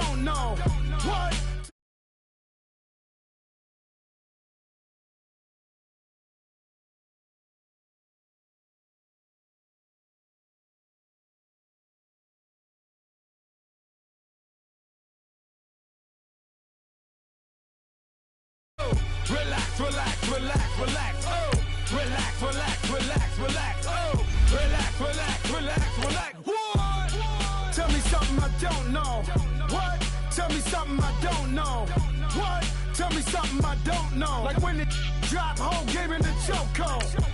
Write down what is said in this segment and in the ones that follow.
don't know. What? Relax, relax, relax, relax. Oh, relax, relax, relax, relax. Oh, relax, relax, relax, relax. What? Tell me something I don't know. What? Tell me something I don't know. What? Tell me something I don't know. Like when it drop, whole game in the chokehold.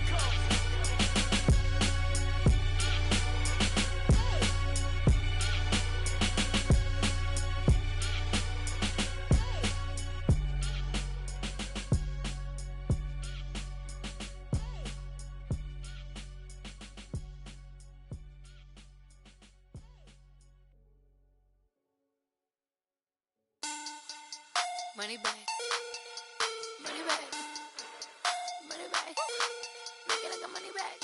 Money back, money back, money back, make it like a money back,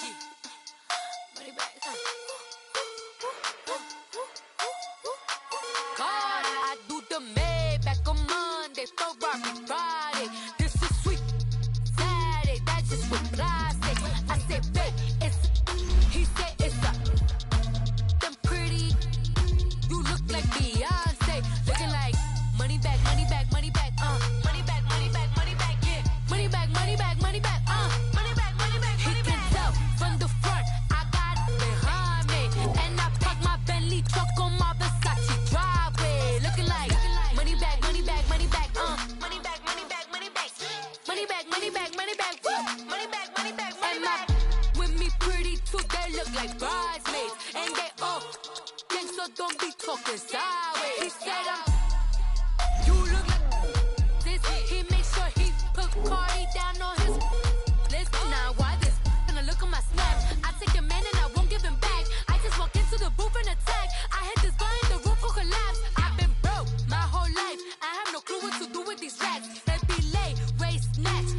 money back. God, I do the Maybach on Monday, Ferrari Friday. This is sweet Saturday, that's just what plastic. I said, babe, it's he said it's a them pretty. You look like Beyonce, looking like money back, money back, money back. Money back, money back, money back, yeah. Money back, money back, money back, money back, money back, money back. He can tell from the front, I got it behind me. And I park my Bentley truck on my Versace driveway. Looking like money back, money back, money back, money back, money back, money back. Money back, money back, money back, money back, money back, money back. With me pretty too, they look like bridesmaids. And they all gang, so don't be talking sideways. He said you look like this. He make sure he put Cardi down on his list. Now why this? Gonna look at my snap. I take a man and I won't give him back. I just walk into the booth and attack. I hit this guy in the roof will collapse. I've been broke my whole life. I have no clue what to do with these rats. They be late, race, snatch,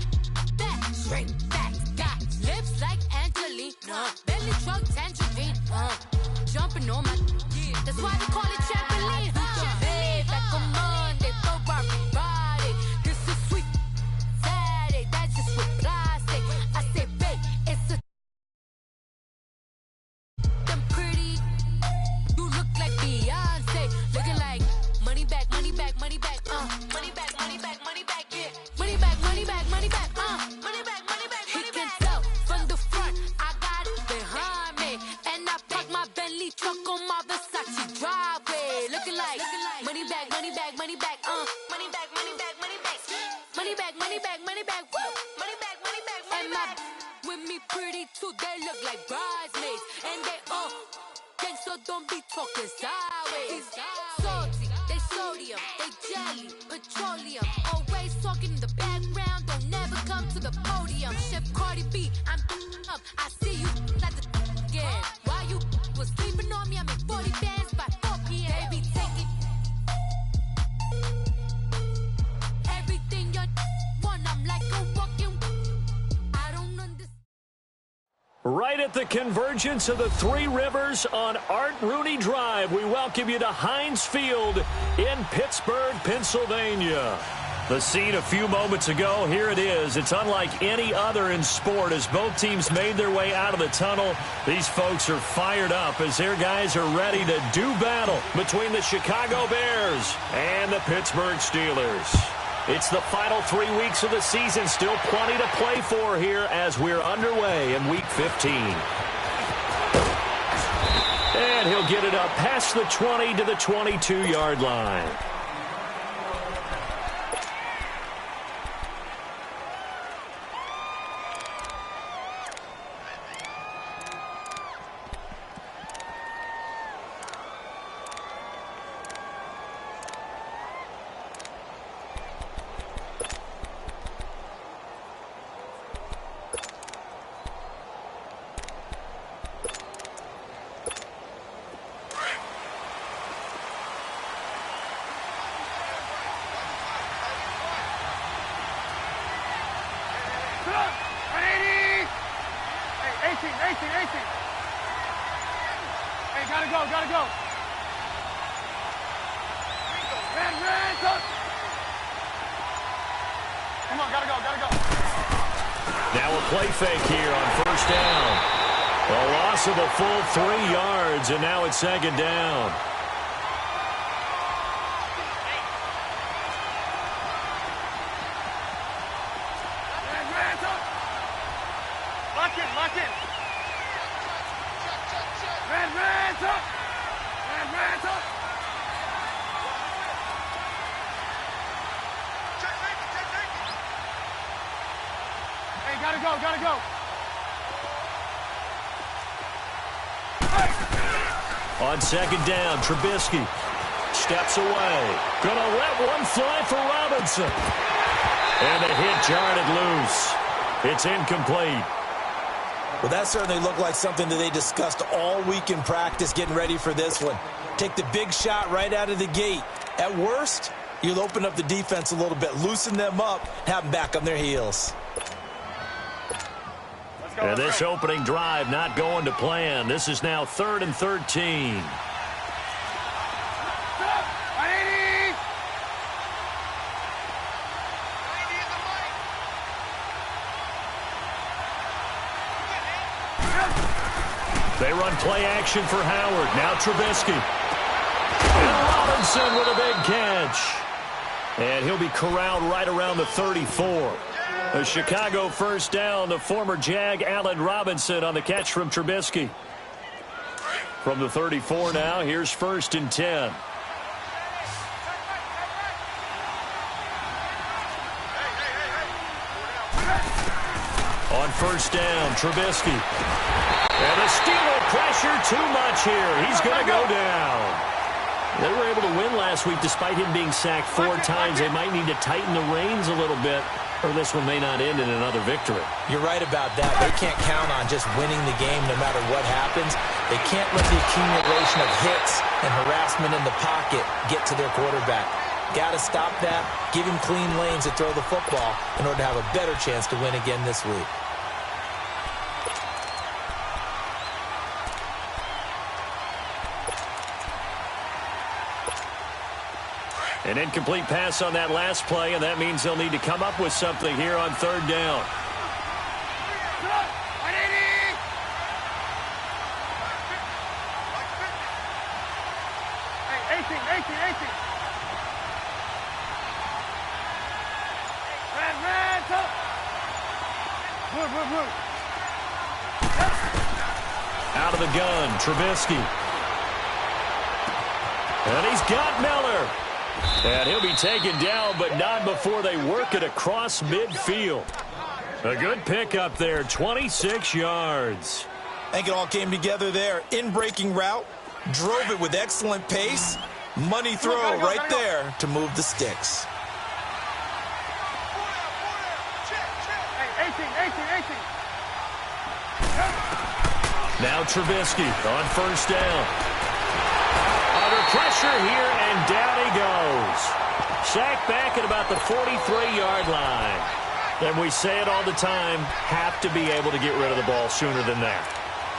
back, straight back. Got lips like Angelina, belly truck tangerine. Jumping on my, that's why they call it trampoline. Babe, back on Monday, Ferrari Friday. This is sweet Saturday, that's just with plastic. I said, babe, it's a them pretty. You look like Beyonce, looking like money back, money back, money back, money back, money back, money back, yeah. Money back, money back, money back, money back, money back. He can tell from the front, I got it behind me, and I park my Bentley truck on my Versace driveway. Looking like money back, money back, money back, money back, money back, money back, money back, money back, money back, woo, money back, money back, money back. With me pretty too, they look like bridesmaids, and they all gang, so don't be talking sideways. Salty, they sodium, they jelly, petroleum. Always talking in the background, don't never come to the podium. Chef Cardi B, I'm up. I see you like the again. Why you was sleeping on me? I make 40 bands by 4 p.m. Baby, take it. Everything you want, I'm like a walking. I don't understand. Right at the convergence of the Three Rivers on Art Rooney Drive, we welcome you to Heinz Field in Pittsburgh, Pennsylvania. The scene a few moments ago, here it is. It's unlike any other in sport as both teams made their way out of the tunnel. These folks are fired up as their guys are ready to do battle between the Chicago Bears and the Pittsburgh Steelers. It's the final 3 weeks of the season. Still plenty to play for here as we're underway in Week 15. And he'll get it up past the 20 to the 22-yard line. Hey, gotta go. Now a play fake here on first down. A loss of a full 3 yards, and now it's second down. Gotta go. On second down, Trubisky steps away. Gonna let one fly for Robinson. And the hit jarred it loose. It's incomplete. Well, that certainly looked like something that they discussed all week in practice getting ready for this one. Take the big shot right out of the gate. At worst, you'll open up the defense a little bit, loosen them up, have them back on their heels. And this opening drive not going to plan. This is now 3rd and 13. They run play action for Howard. Now Trubisky. And Robinson with a big catch. And he'll be corralled right around the 34. A Chicago first down to former Jag Allen Robinson on the catch from Trubisky. From the 34 now, here's 1st and 10. On first down, Trubisky. And the Steeler pressure too much here. He's going to go down. They were able to win last week despite him being sacked 4 times. They might need to tighten the reins a little bit, or this one may not end in another victory. You're right about that. They can't count on just winning the game no matter what happens. They can't let the accumulation of hits and harassment in the pocket get to their quarterback. Got to stop that, give him clean lanes to throw the football in order to have a better chance to win again this week. An incomplete pass on that last play, and that means they'll need to come up with something here on 3rd down. Out of the gun, Trubisky. And he's got Miller. And he'll be taken down, but not before they work it across midfield. A good pickup there, 26 yards. I think it all came together there. In-breaking route, drove it with excellent pace. Money throw right there to move the sticks. Now Trubisky on first down. Under pressure here, and down he goes. Sacked back at about the 43-yard line. And we say it all the time, have to be able to get rid of the ball sooner than that.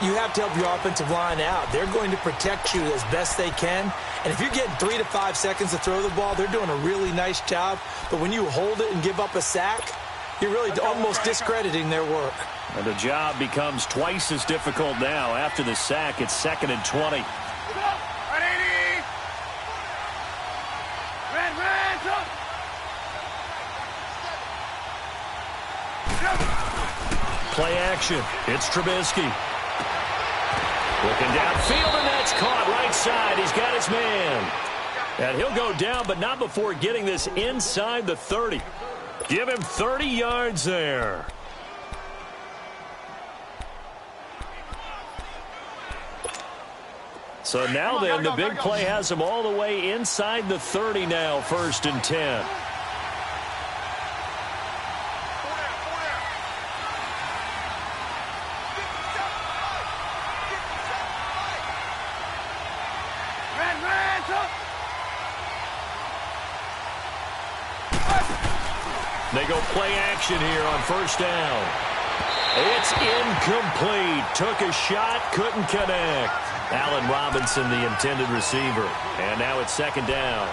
You have to help your offensive line out. They're going to protect you as best they can. And if you're getting 3 to 5 seconds to throw the ball, they're doing a really nice job. But when you hold it and give up a sack, you're really almost discrediting their work. And the job becomes twice as difficult now. After the sack, it's 2nd and 20. Play action. It's Trubisky. Looking downfield, and that's caught right side. He's got his man. And he'll go down, but not before getting this inside the 30. Give him 30 yards there. So now then, the big play has him all the way inside the 30 now, 1st and 10. They go play action here on first down. It's incomplete. Took a shot, couldn't connect. Allen Robinson, the intended receiver. And now it's 2nd down.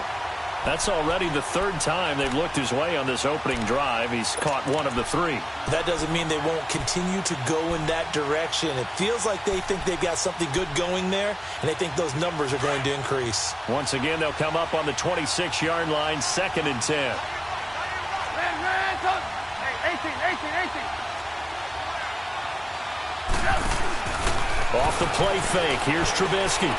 That's already the third time they've looked his way on this opening drive. He's caught one of the three. That doesn't mean they won't continue to go in that direction. It feels like they think they've got something good going there, and they think those numbers are going to increase. Once again, they'll come up on the 26-yard line, 2nd and 10. 18. Off the play fake, here's Trubisky.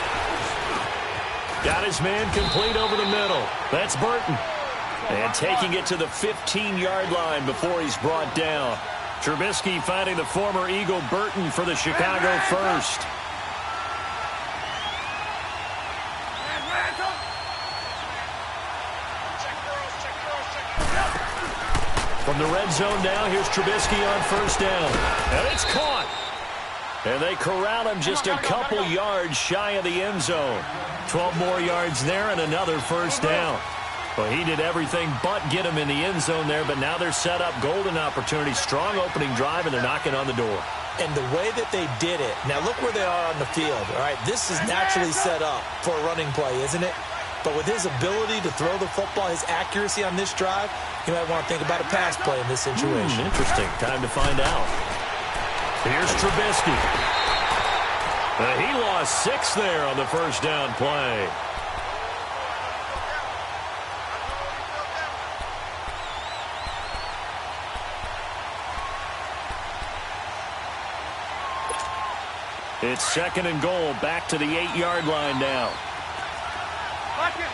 Got his man complete over the middle. That's Burton. And taking it to the 15-yard line before he's brought down. Trubisky finding the former Eagle Burton for the Chicago first. From the red zone now, here's Trubisky on first down. And it's caught. And they corral him just a couple yards shy of the end zone. 12 more yards there and another first down. Well, he did everything but get him in the end zone there, but now they're set up golden opportunity. Strong opening drive, and they're knocking on the door. And the way that they did it, now look where they are on the field. All right, this is naturally set up for a running play, isn't it? But with his ability to throw the football, his accuracy on this drive, you might want to think about a pass play in this situation. Interesting. Time to find out. Here's Trubisky. He lost 6 there on the first down play. It's 2nd and goal, back to the 8-yard line now. Lock in.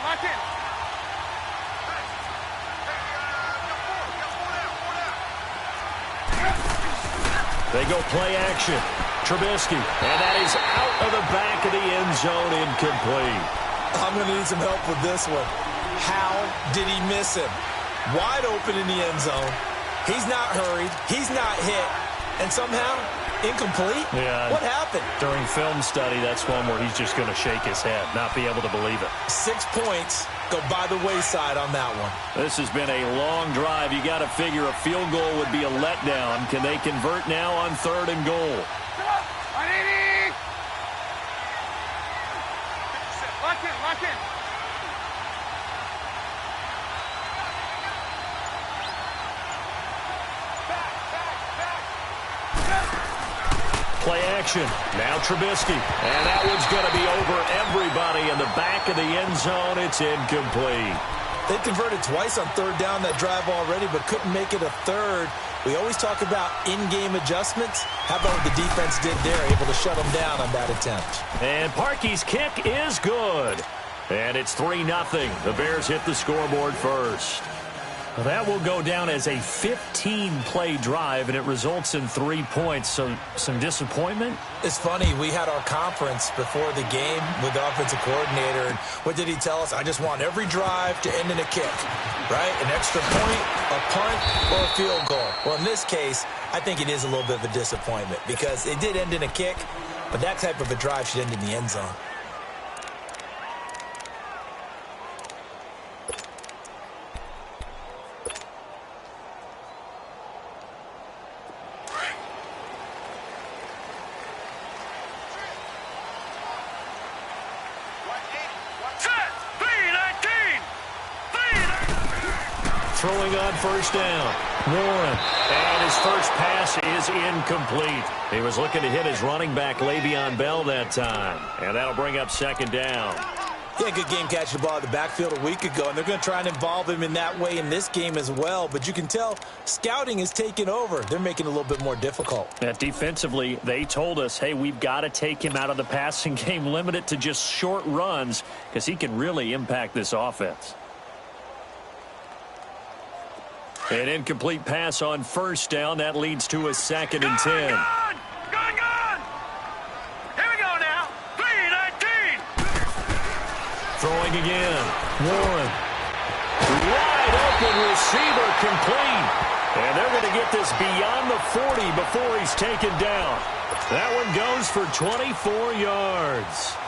They go play action. Trubisky, and that is out of the back of the end zone, incomplete. I'm going to need some help with this one. How did he miss him? Wide open in the end zone. He's not hurried. He's not hit. And somehow, incomplete? Yeah. What happened? During film study, that's one where he's just going to shake his head, not be able to believe it. 6 points go by the wayside on that one. This has been a long drive. You got to figure a field goal would be a letdown. Can they convert now on 3rd and goal? Lock in. Play action. Now Trubisky. And that one's going to be over everybody in the back of the end zone. It's incomplete. They converted twice on 3rd down that drive already, but couldn't make it a 3rd. We always talk about in-game adjustments. How about what the defense did there, able to shut them down on that attempt. And Parkey's kick is good. And it's 3-0. The Bears hit the scoreboard first. Well, that will go down as a 15-play drive, and it results in 3 points. So some disappointment? It's funny. We had our conference before the game with the offensive coordinator, and what did he tell us? I just want every drive to end in a kick, right? An extra point, a punt, or a field goal. Well, in this case, I think it is a little bit of a disappointment because it did end in a kick, but that type of a drive should end in the end zone. Throwing on first down. Warren. And his first pass is incomplete. He was looking to hit his running back, Le'Veon Bell, that time. And that'll bring up 2nd down. He had a good game catching the ball in the backfield a week ago, and they're going to try and involve him in that way in this game as well. But you can tell scouting is taking over. They're making it a little bit more difficult. Defensively, they told us, hey, we've got to take him out of the passing game, limit it to just short runs, because he can really impact this offense. An incomplete pass on first down. That leads to a 2nd and 10. Gone! Here we go now. 3-19. Throwing again. Warren. Wide open receiver complete. And they're going to get this beyond the 40 before he's taken down. That one goes for 24 yards.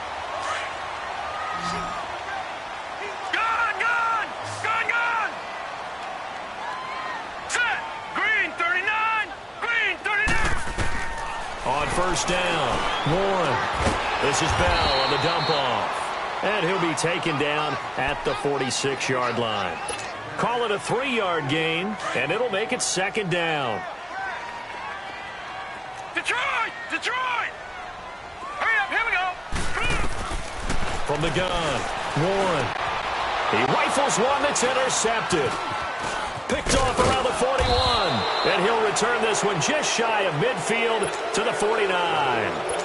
On first down, Warren. This is Bell on the dump off. And he'll be taken down at the 46-yard line. Call it a 3-yard gain, and it'll make it 2nd down. Detroit! Detroit! Hurry up, here we go! From the gun, Warren. He rifles one that's intercepted. Picked off around the 41. And he'll return this one just shy of midfield to the 49.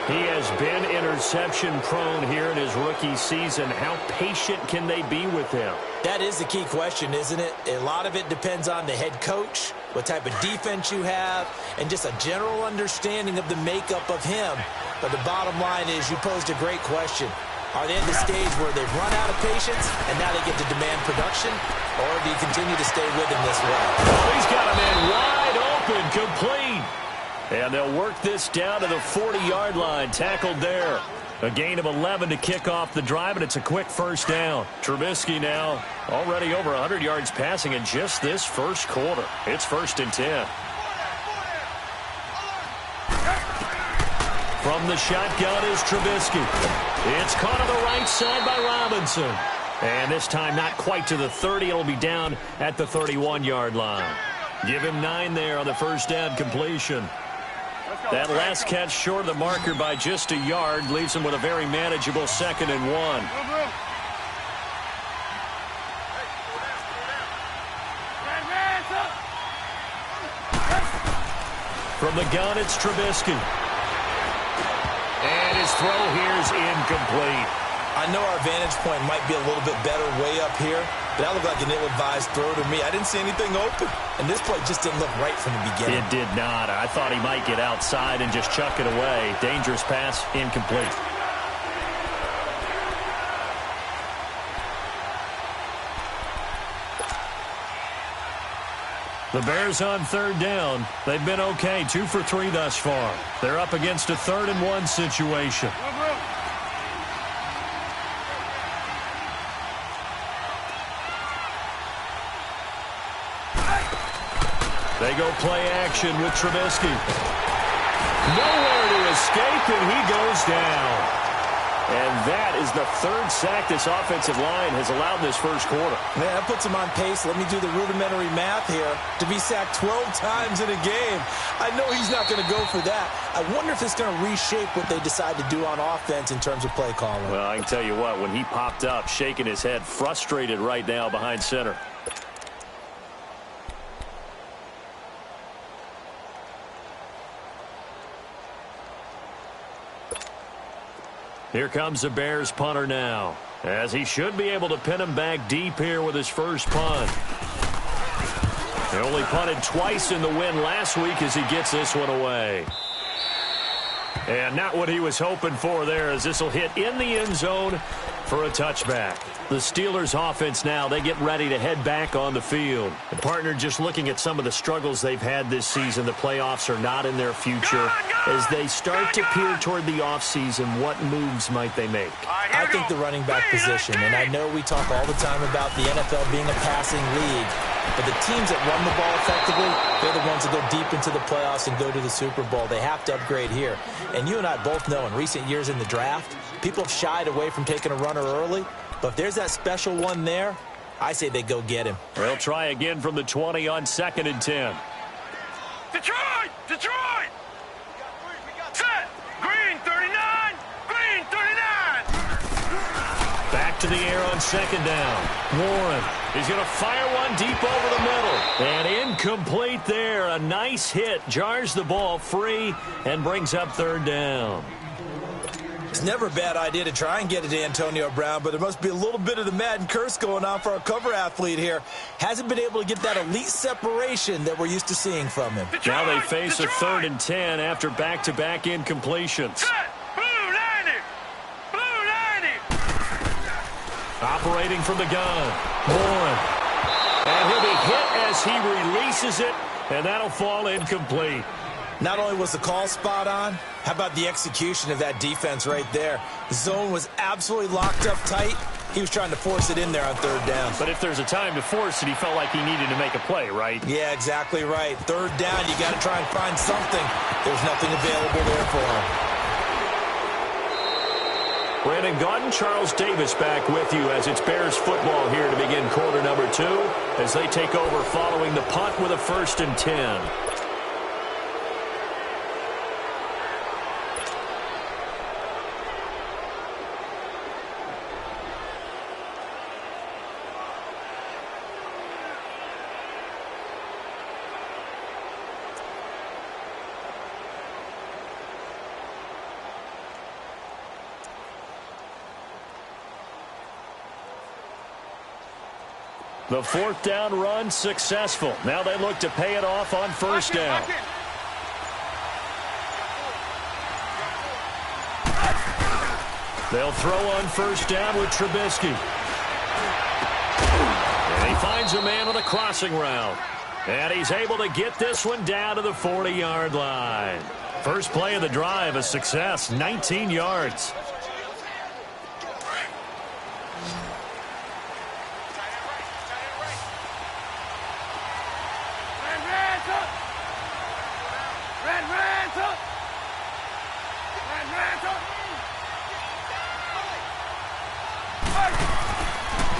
He has been interception-prone here in his rookie season. How patient can they be with him? That is the key question, isn't it? A lot of it depends on the head coach, what type of defense you have, and just a general understanding of the makeup of him. But the bottom line is you posed a great question. Are they at the stage where they've run out of patience and now they get to demand production? Or do you continue to stay with him this way? Oh, he's got a man wide open, complete. And they'll work this down to the 40-yard line, tackled there. A gain of 11 to kick off the drive, and it's a quick first down. Trubisky now already over 100 yards passing in just this first quarter. It's 1st and 10. From the shotgun is Trubisky. It's caught on the right side by Robinson. And this time not quite to the 30. It'll be down at the 31-yard line. Give him 9 there on the first down completion. That last catch short of the marker by just a yard leaves him with a very manageable 2nd and 1. From the gun, it's Trubisky. And his throw here is incomplete. I know our vantage point might be a little bit better way up here, but that looked like an ill-advised throw to me. I didn't see anything open, and this play just didn't look right from the beginning. It did not. I thought he might get outside and just chuck it away. Dangerous pass, incomplete. The Bears on 3rd down. They've been okay, 2 for 3 thus far. They're up against a 3rd and 1 situation. They go play action with Trubisky. Nowhere to escape, and he goes down. And that is the 3rd sack this offensive line has allowed this first quarter. Man, that puts him on pace. Let me do the rudimentary math here. To be sacked 12 times in a game. I know he's not going to go for that. I wonder if it's going to reshape what they decide to do on offense in terms of play calling. Well, I can tell you what, when he popped up, shaking his head, frustrated right now behind center. Here comes the Bears punter now, as he should be able to pin him back deep here with his first punt. He only punted twice in the win last week as he gets this one away. And not what he was hoping for there, as this will hit in the end zone for a touchback. The Steelers offense now, they get ready to head back on the field. The partner, just looking at some of the struggles they've had this season, the playoffs are not in their future. As they start to peer toward the offseason, what moves might they make? I think the running back position, and I know we talk all the time about the NFL being a passing league, but the teams that run the ball effectively, they're the ones that go deep into the playoffs and go to the Super Bowl. They have to upgrade here. And you and I both know in recent years in the draft, people have shied away from taking a runner early. But if there's that special one there, I say they go get him. They'll try again from the 20 on 2nd and 10. Detroit! Detroit! Set! Green 39! Green 39! Back to the air on 2nd down. Warren, he's going to fire one deep over the middle. And incomplete there. A nice hit. Jars the ball free and brings up 3rd down. It's never a bad idea to try and get it to Antonio Brown, but there must be a little bit of the Madden curse going on for our cover athlete here. Hasn't been able to get that elite separation that we're used to seeing from him. Detroit, now they face Detroit. a 3rd and 10 after back-to-back incompletions. Set! Blue 90! Blue 90! Operating from the gun. Warren. And he'll be hit as he releases it, and that'll fall incomplete. Not only was the call spot on, how about the execution of that defense right there? The zone was absolutely locked up tight. He was trying to force it in there on 3rd down. But if there's a time to force it, he felt like he needed to make a play, right? Yeah, exactly right. 3rd down, you got to try and find something. There's nothing available there for him. Brandon Gaudin, Charles Davis back with you as it's Bears football here to begin quarter number 2 as they take over following the punt with a 1st and 10. The 4th down run successful. Now they look to pay it off on 1st down. They'll throw on 1st down with Trubisky. And he finds a man on the crossing route. And he's able to get this one down to the 40-yard line. First play of the drive, a success, 19 yards.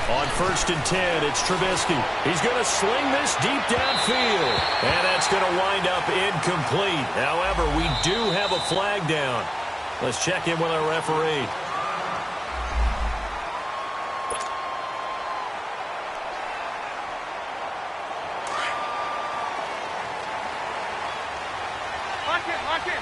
On 1st and 10, it's Trubisky. He's going to sling this deep downfield. And that's going to wind up incomplete. However, we do have a flag down. Let's check in with our referee. Lock in.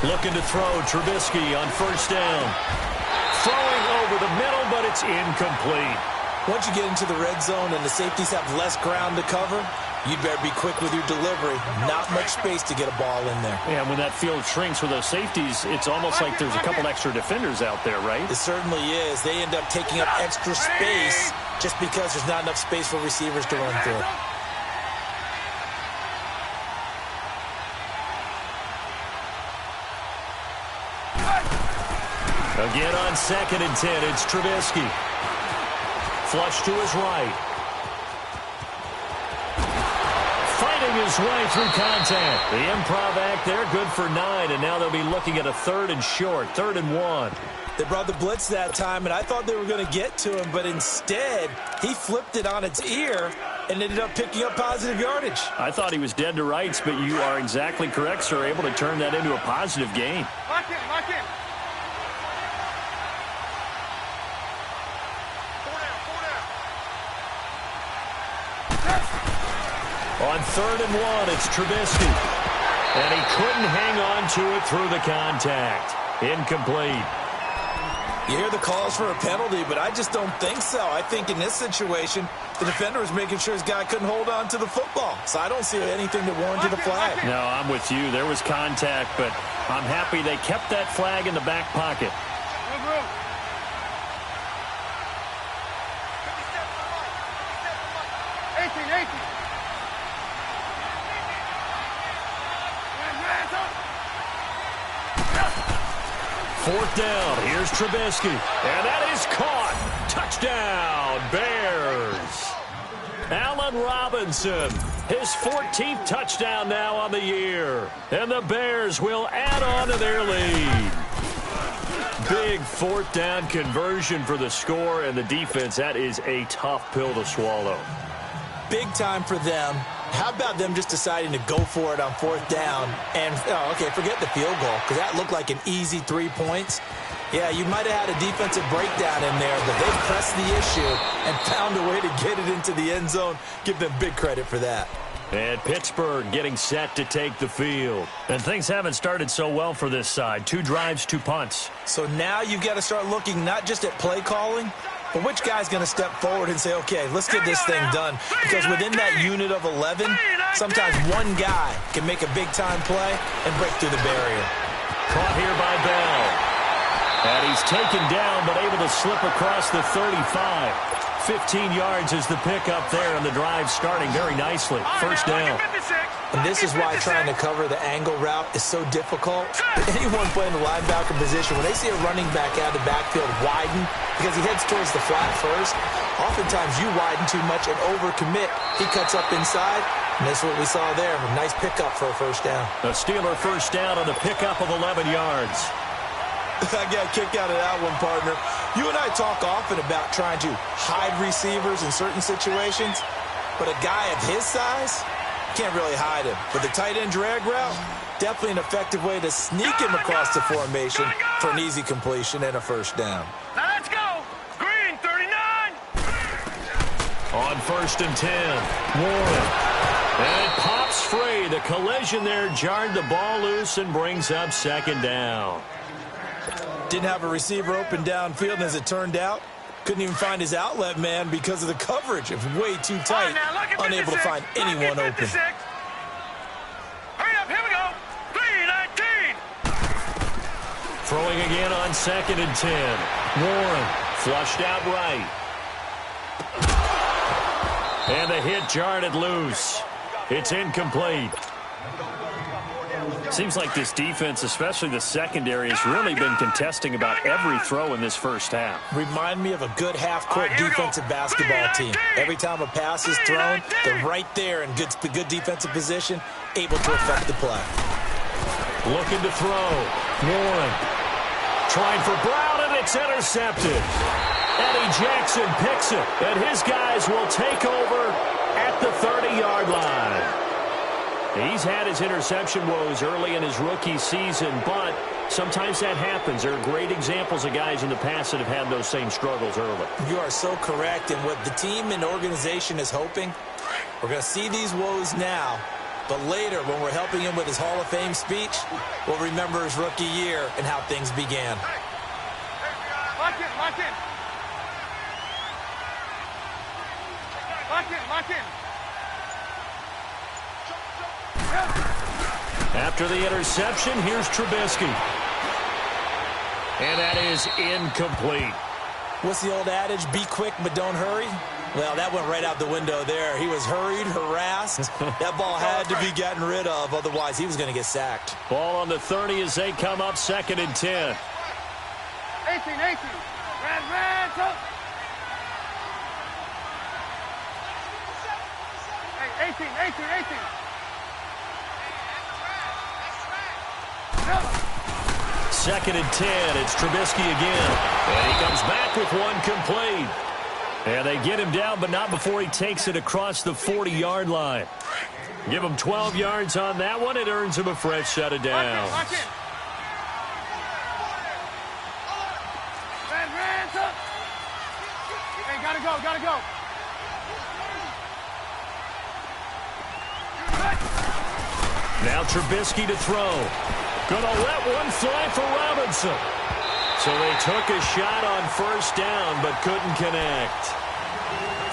Looking to throw, Trubisky on 1st down. Throwing over the middle, but it's incomplete. Once you get into the red zone and the safeties have less ground to cover, you'd better be quick with your delivery. Not much space to get a ball in there. Yeah, when that field shrinks with those safeties, it's almost like there's a couple extra defenders out there, right? It certainly is. They end up taking up extra space just because there's not enough space for receivers to run through. Again on 2nd and 10, it's Trubisky. Flush to his right. Fighting his way through contact. The improv act there, good for 9, and now they'll be looking at a 3rd and short, 3rd and 1. They brought the blitz that time, and I thought they were going to get to him, but instead, he flipped it on its ear and ended up picking up positive yardage. I thought he was dead to rights, but you are exactly correct, sir, able to turn that into a positive gain. Lock in. On 3rd and 1, it's Trubisky. And he couldn't hang on to it through the contact. Incomplete. You hear the calls for a penalty, but I just don't think so. I think in this situation, the defender was making sure his guy couldn't hold on to the football. So I don't see anything that warranted a flag. No, I'm with you. There was contact, but I'm happy they kept that flag in the back pocket. Fourth down. Here's Trubisky. And that is caught. Touchdown, Bears. Allen Robinson, his 14th touchdown now on the year. And the Bears will add on to their lead. Big 4th down conversion for the score and the defense. That is a tough pill to swallow. Big time for them. How about them just deciding to go for it on 4th down and, forget the field goal because that looked like an easy 3 points. Yeah, you might have had a defensive breakdown in there, but they pressed the issue and found a way to get it into the end zone. Give them big credit for that. And Pittsburgh getting set to take the field. And things haven't started so well for this side. 2 drives, 2 punts. So now you've got to start looking not just at play calling, but which guy's going to step forward and say, okay, let's get this thing done. Because within that unit of 11, sometimes one guy can make a big-time play and break through the barrier. Caught here by Bell. And he's taken down, but able to slip across the 35. 15 yards is the pickup there, and the drive starting very nicely. 1st down. And this is why trying to cover the angle route is so difficult. Anyone playing the linebacker position, when they see a running back out of the backfield widen because he heads towards the flat first, oftentimes you widen too much and overcommit. He cuts up inside, and that's what we saw there. A nice pickup for a first down. A Steeler first down on the pickup of 11 yards. I got a kick out of that one, partner. You and I talk often about trying to hide receivers in certain situations, but a guy of his size, can't really hide him. But the tight end drag route, definitely an effective way to sneak him across the formation for an easy completion and a first down. Now let's go. Green, 39. On 1st and 10, Warren. And it pops free. The collision there jarred the ball loose and brings up 2nd down. Didn't have a receiver open downfield, and as it turned out, couldn't even find his outlet man because of the coverage. It was way too tight, unable to find anyone open. Hurry up, here we go. 3-19. Throwing again on 2nd and 10. Warren flushed out right. And the hit jarred it loose. It's incomplete. Seems like this defense, especially the secondary, has really been contesting about every throw in this first half. Remind me of a good half-court defensive basketball team. Every time a pass is thrown, they're right there in good defensive position, able to affect the play. Looking to throw. Warren trying for Brown, and it's intercepted. Eddie Jackson picks it, and his guys will take over at the 30-yard line. He's had his interception woes early in his rookie season, but sometimes that happens. There are great examples of guys in the past that have had those same struggles early. You are so correct, and what the team and organization is hoping, we're going to see these woes now, but later when we're helping him with his Hall of Fame speech, we'll remember his rookie year and how things began. Lock in, lock in. Lock in, lock in. After the interception, here's Trubisky. And that is incomplete. What's the old adage? Be quick, but don't hurry? Well, that went right out the window there. He was hurried, harassed. That ball had to be gotten rid of, otherwise he was going to get sacked. Ball on the 30 as they come up 2nd and 10. 18. Red, go. Hey, 18. 2nd and 10. It's Trubisky again. And he comes back with one complete. And they get him down, but not before he takes it across the 40-yard line. Give him 12 yards on that one. It earns him a fresh set of downs. Lock in. Red, up. Hey, gotta go. Now Trubisky to throw. Gonna let one fly for Robinson. So they took a shot on 1st down, but couldn't connect.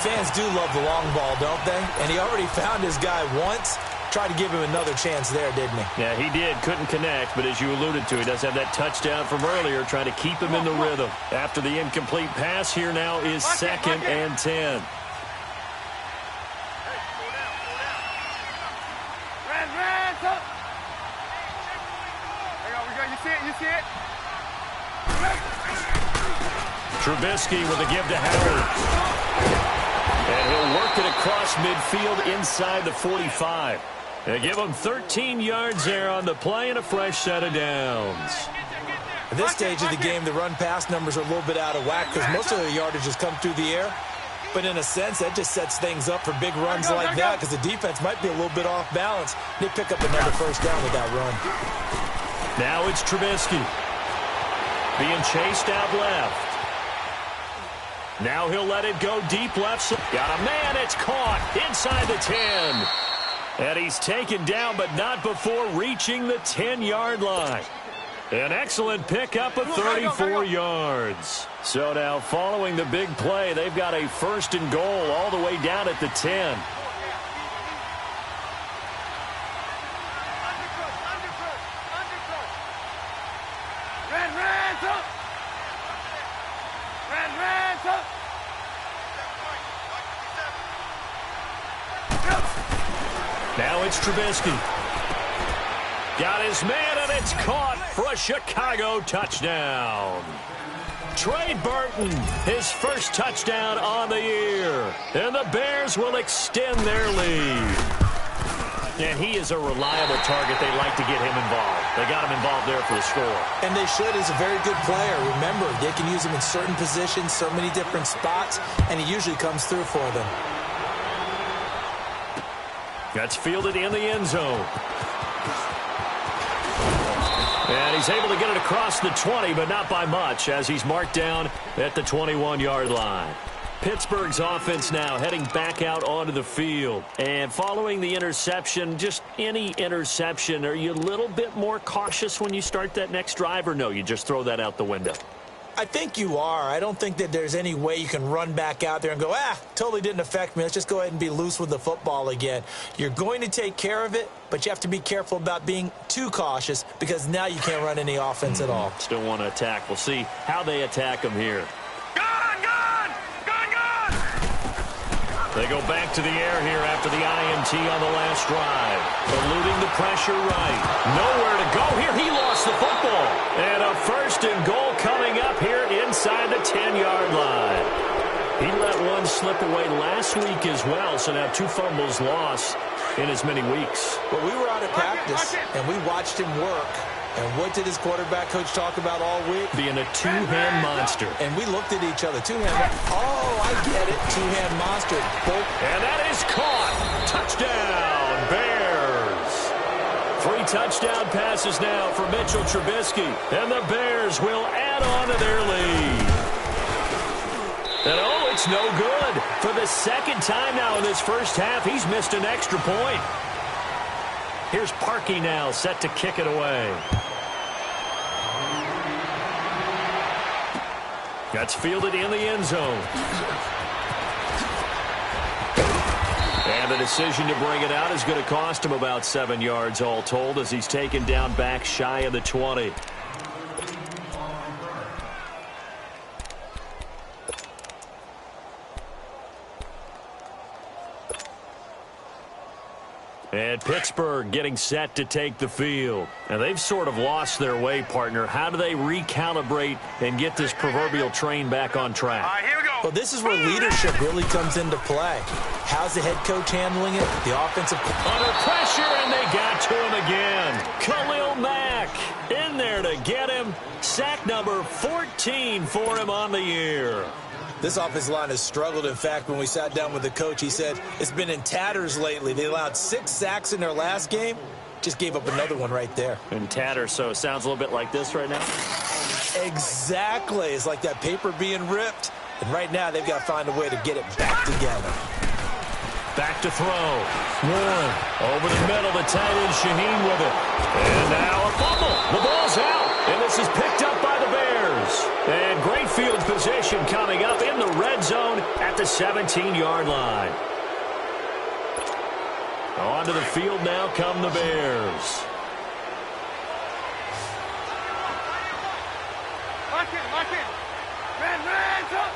Fans do love the long ball, don't they? And he already found his guy once. Tried to give him another chance there, didn't he? Yeah, he did. Couldn't connect, but as you alluded to, he does have that touchdown from earlier, trying to keep him in the rhythm. After the incomplete pass, here now is 2nd and 10. Red, up. You see it? Trubisky with a give to Howard. And he'll work it across midfield inside the 45. They give him 13 yards there on the play and a fresh set of downs. At this stage of the game, the run-pass numbers are a little bit out of whack because most of the yardage has come through the air. But in a sense, that just sets things up for big runs like that because the defense might be a little bit off balance. They pick up another first down with that run. Now it's Trubisky being chased out left. Now he'll let it go deep left. Got a man. It's caught inside the 10. And he's taken down, but not before reaching the 10-yard line. An excellent pickup of 34 yards. So now following the big play, they've got a 1st and goal all the way down at the 10. Now it's Trubisky. Got his man, and it's caught for a Chicago touchdown. Trey Burton, his first touchdown on the year. And the Bears will extend their lead. And he is a reliable target. They like to get him involved. They got him involved there for the score. And they should. He's a very good player. Remember, they can use him in certain positions, so many different spots, and he usually comes through for them. That's fielded in the end zone. And he's able to get it across the 20, but not by much, as he's marked down at the 21-yard line. Pittsburgh's offense now heading back out onto the field. And following the interception, just any interception, are you a little bit more cautious when you start that next drive, or no, you just throw that out the window? I think you are. I don't think that there's any way you can run back out there and go, totally didn't affect me. Let's just go ahead and be loose with the football again. You're going to take care of it, but you have to be careful about being too cautious because now you can't run any offense at all. Still want to attack. We'll see how they attack him here. They go back to the air here after the INT on the last drive. Eluding the pressure right. Nowhere to go here. He lost the football. And a first and goal coming up here inside the 10-yard line. He let one slip away last week as well, so now 2 fumbles lost in as many weeks. Well, we were out of practice, and we watched him work. And what did his quarterback coach talk about all week? Being a two-hand monster. And we looked at each other. Two-hand. Oh, I get it. Two-hand monster. And that is caught. Touchdown, Bears. 3 touchdown passes now for Mitchell Trubisky. And the Bears will add on to their lead. And oh, it's no good. For the second time now in this first half, he's missed an extra point. Here's Parkey now, set to kick it away. That's fielded in the end zone. And the decision to bring it out is going to cost him about 7 yards all told as he's taken down back shy of the 20. And Pittsburgh getting set to take the field. And they've sort of lost their way, partner. How do they recalibrate and get this proverbial train back on track? All right, here we go. Well, this is where leadership really comes into play. How's the head coach handling it? The offensive... Under pressure, and they got to him again. Khalil Mack in there to get him. Sack number 14 for him on the year. This offensive line has struggled. In fact, when we sat down with the coach, he said it's been in tatters lately. They allowed 6 sacks in their last game. Just gave up another one right there. In tatters, so it sounds a little bit like this right now? Exactly. It's like that paper being ripped. And right now, they've got to find a way to get it back together. Back to throw. Warren over the middle. The tight end, Shaheen with it. And now a fumble. The ball's out. And this is picked up by the Bears. And great field position coming up in the red zone at the 17-yard line. Onto the field now come the Bears. Lock in. Red, up.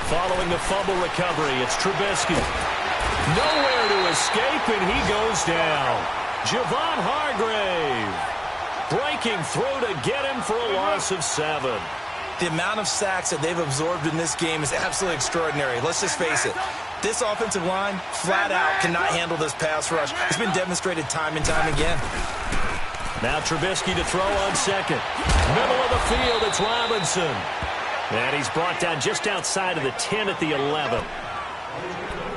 Following the fumble recovery, it's Trubisky. Nowhere to escape, and he goes down. Javon Hargrave breaking through to get him for a loss of 7. The amount of sacks that they've absorbed in this game is absolutely extraordinary. Let's just face it. This offensive line, flat out, cannot handle this pass rush. It's been demonstrated time and time again. Now Trubisky to throw on second. Middle of the field, it's Robinson. And he's brought down just outside of the 10 at the 11.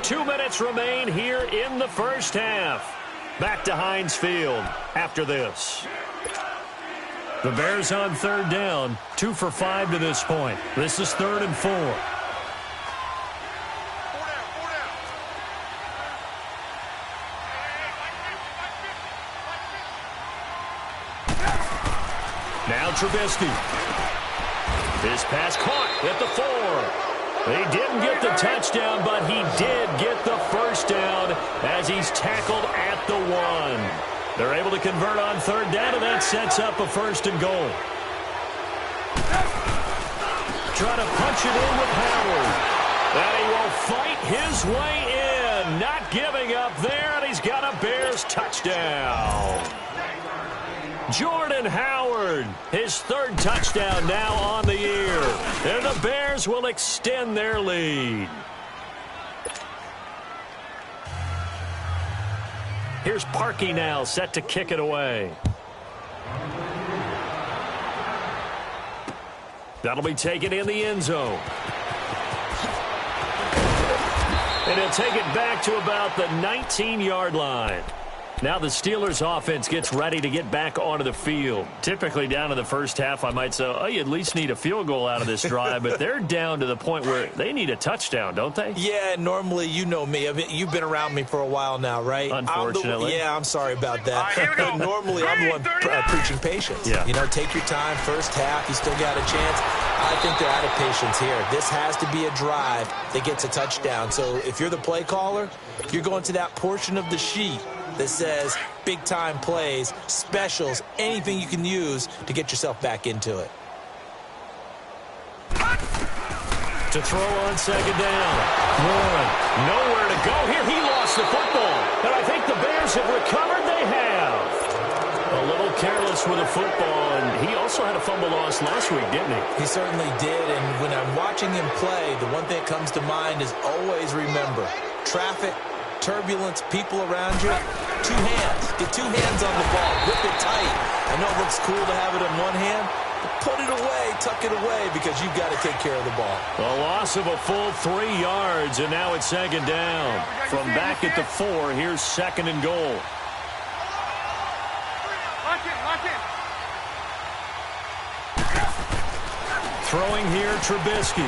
2 minutes remain here in the first half. Back to Heinz Field after this. The Bears on third down, 2 for 5 to this point. This is 3rd and 4. Now Trubisky. His pass caught at the 4. He didn't get the touchdown, but he did get the first down as he's tackled at the 1. They're able to convert on third down, and that sets up a 1st and goal. Trying to punch it in with Howard. And he will fight his way in And not giving up there, and he's got a Bears touchdown. Jordan Howard, his third touchdown now on the year. And the Bears will extend their lead. Here's Parkey now, set to kick it away. That'll be taken in the end zone. And he'll take it back to about the 19-yard line. Now the Steelers offense gets ready to get back onto the field. Typically down in the first half, I might say, oh, you at least need a field goal out of this drive. But they're down to the point where they need a touchdown, don't they? Yeah, normally, you know me. I mean, you've been around me for a while now, right? Unfortunately. I'm sorry about that. Normally, I'm the one preaching patience. Yeah. You know, take your time. First half, you still got a chance. I think they're out of patience here. This has to be a drive that gets a touchdown. So if you're the play caller, you're going to that portion of the sheet that says big-time plays, specials, anything you can use to get yourself back into it. To throw on second down. Warren, nowhere to go here. He lost the football. And I think the Bears have recovered. They have. A little careless with the football, and he also had a fumble loss last week, didn't he? He certainly did, and when I'm watching him play, the one thing that comes to mind is always remember, traffic, turbulence, people around you, two hands. Get two hands on the ball. Grip it tight. I know it looks cool to have it in one hand, but put it away, tuck it away, because you've got to take care of the ball. A loss of a full 3 yards, and now it's second down. From back at the 4, here's second and goal. Throwing here, Trubisky.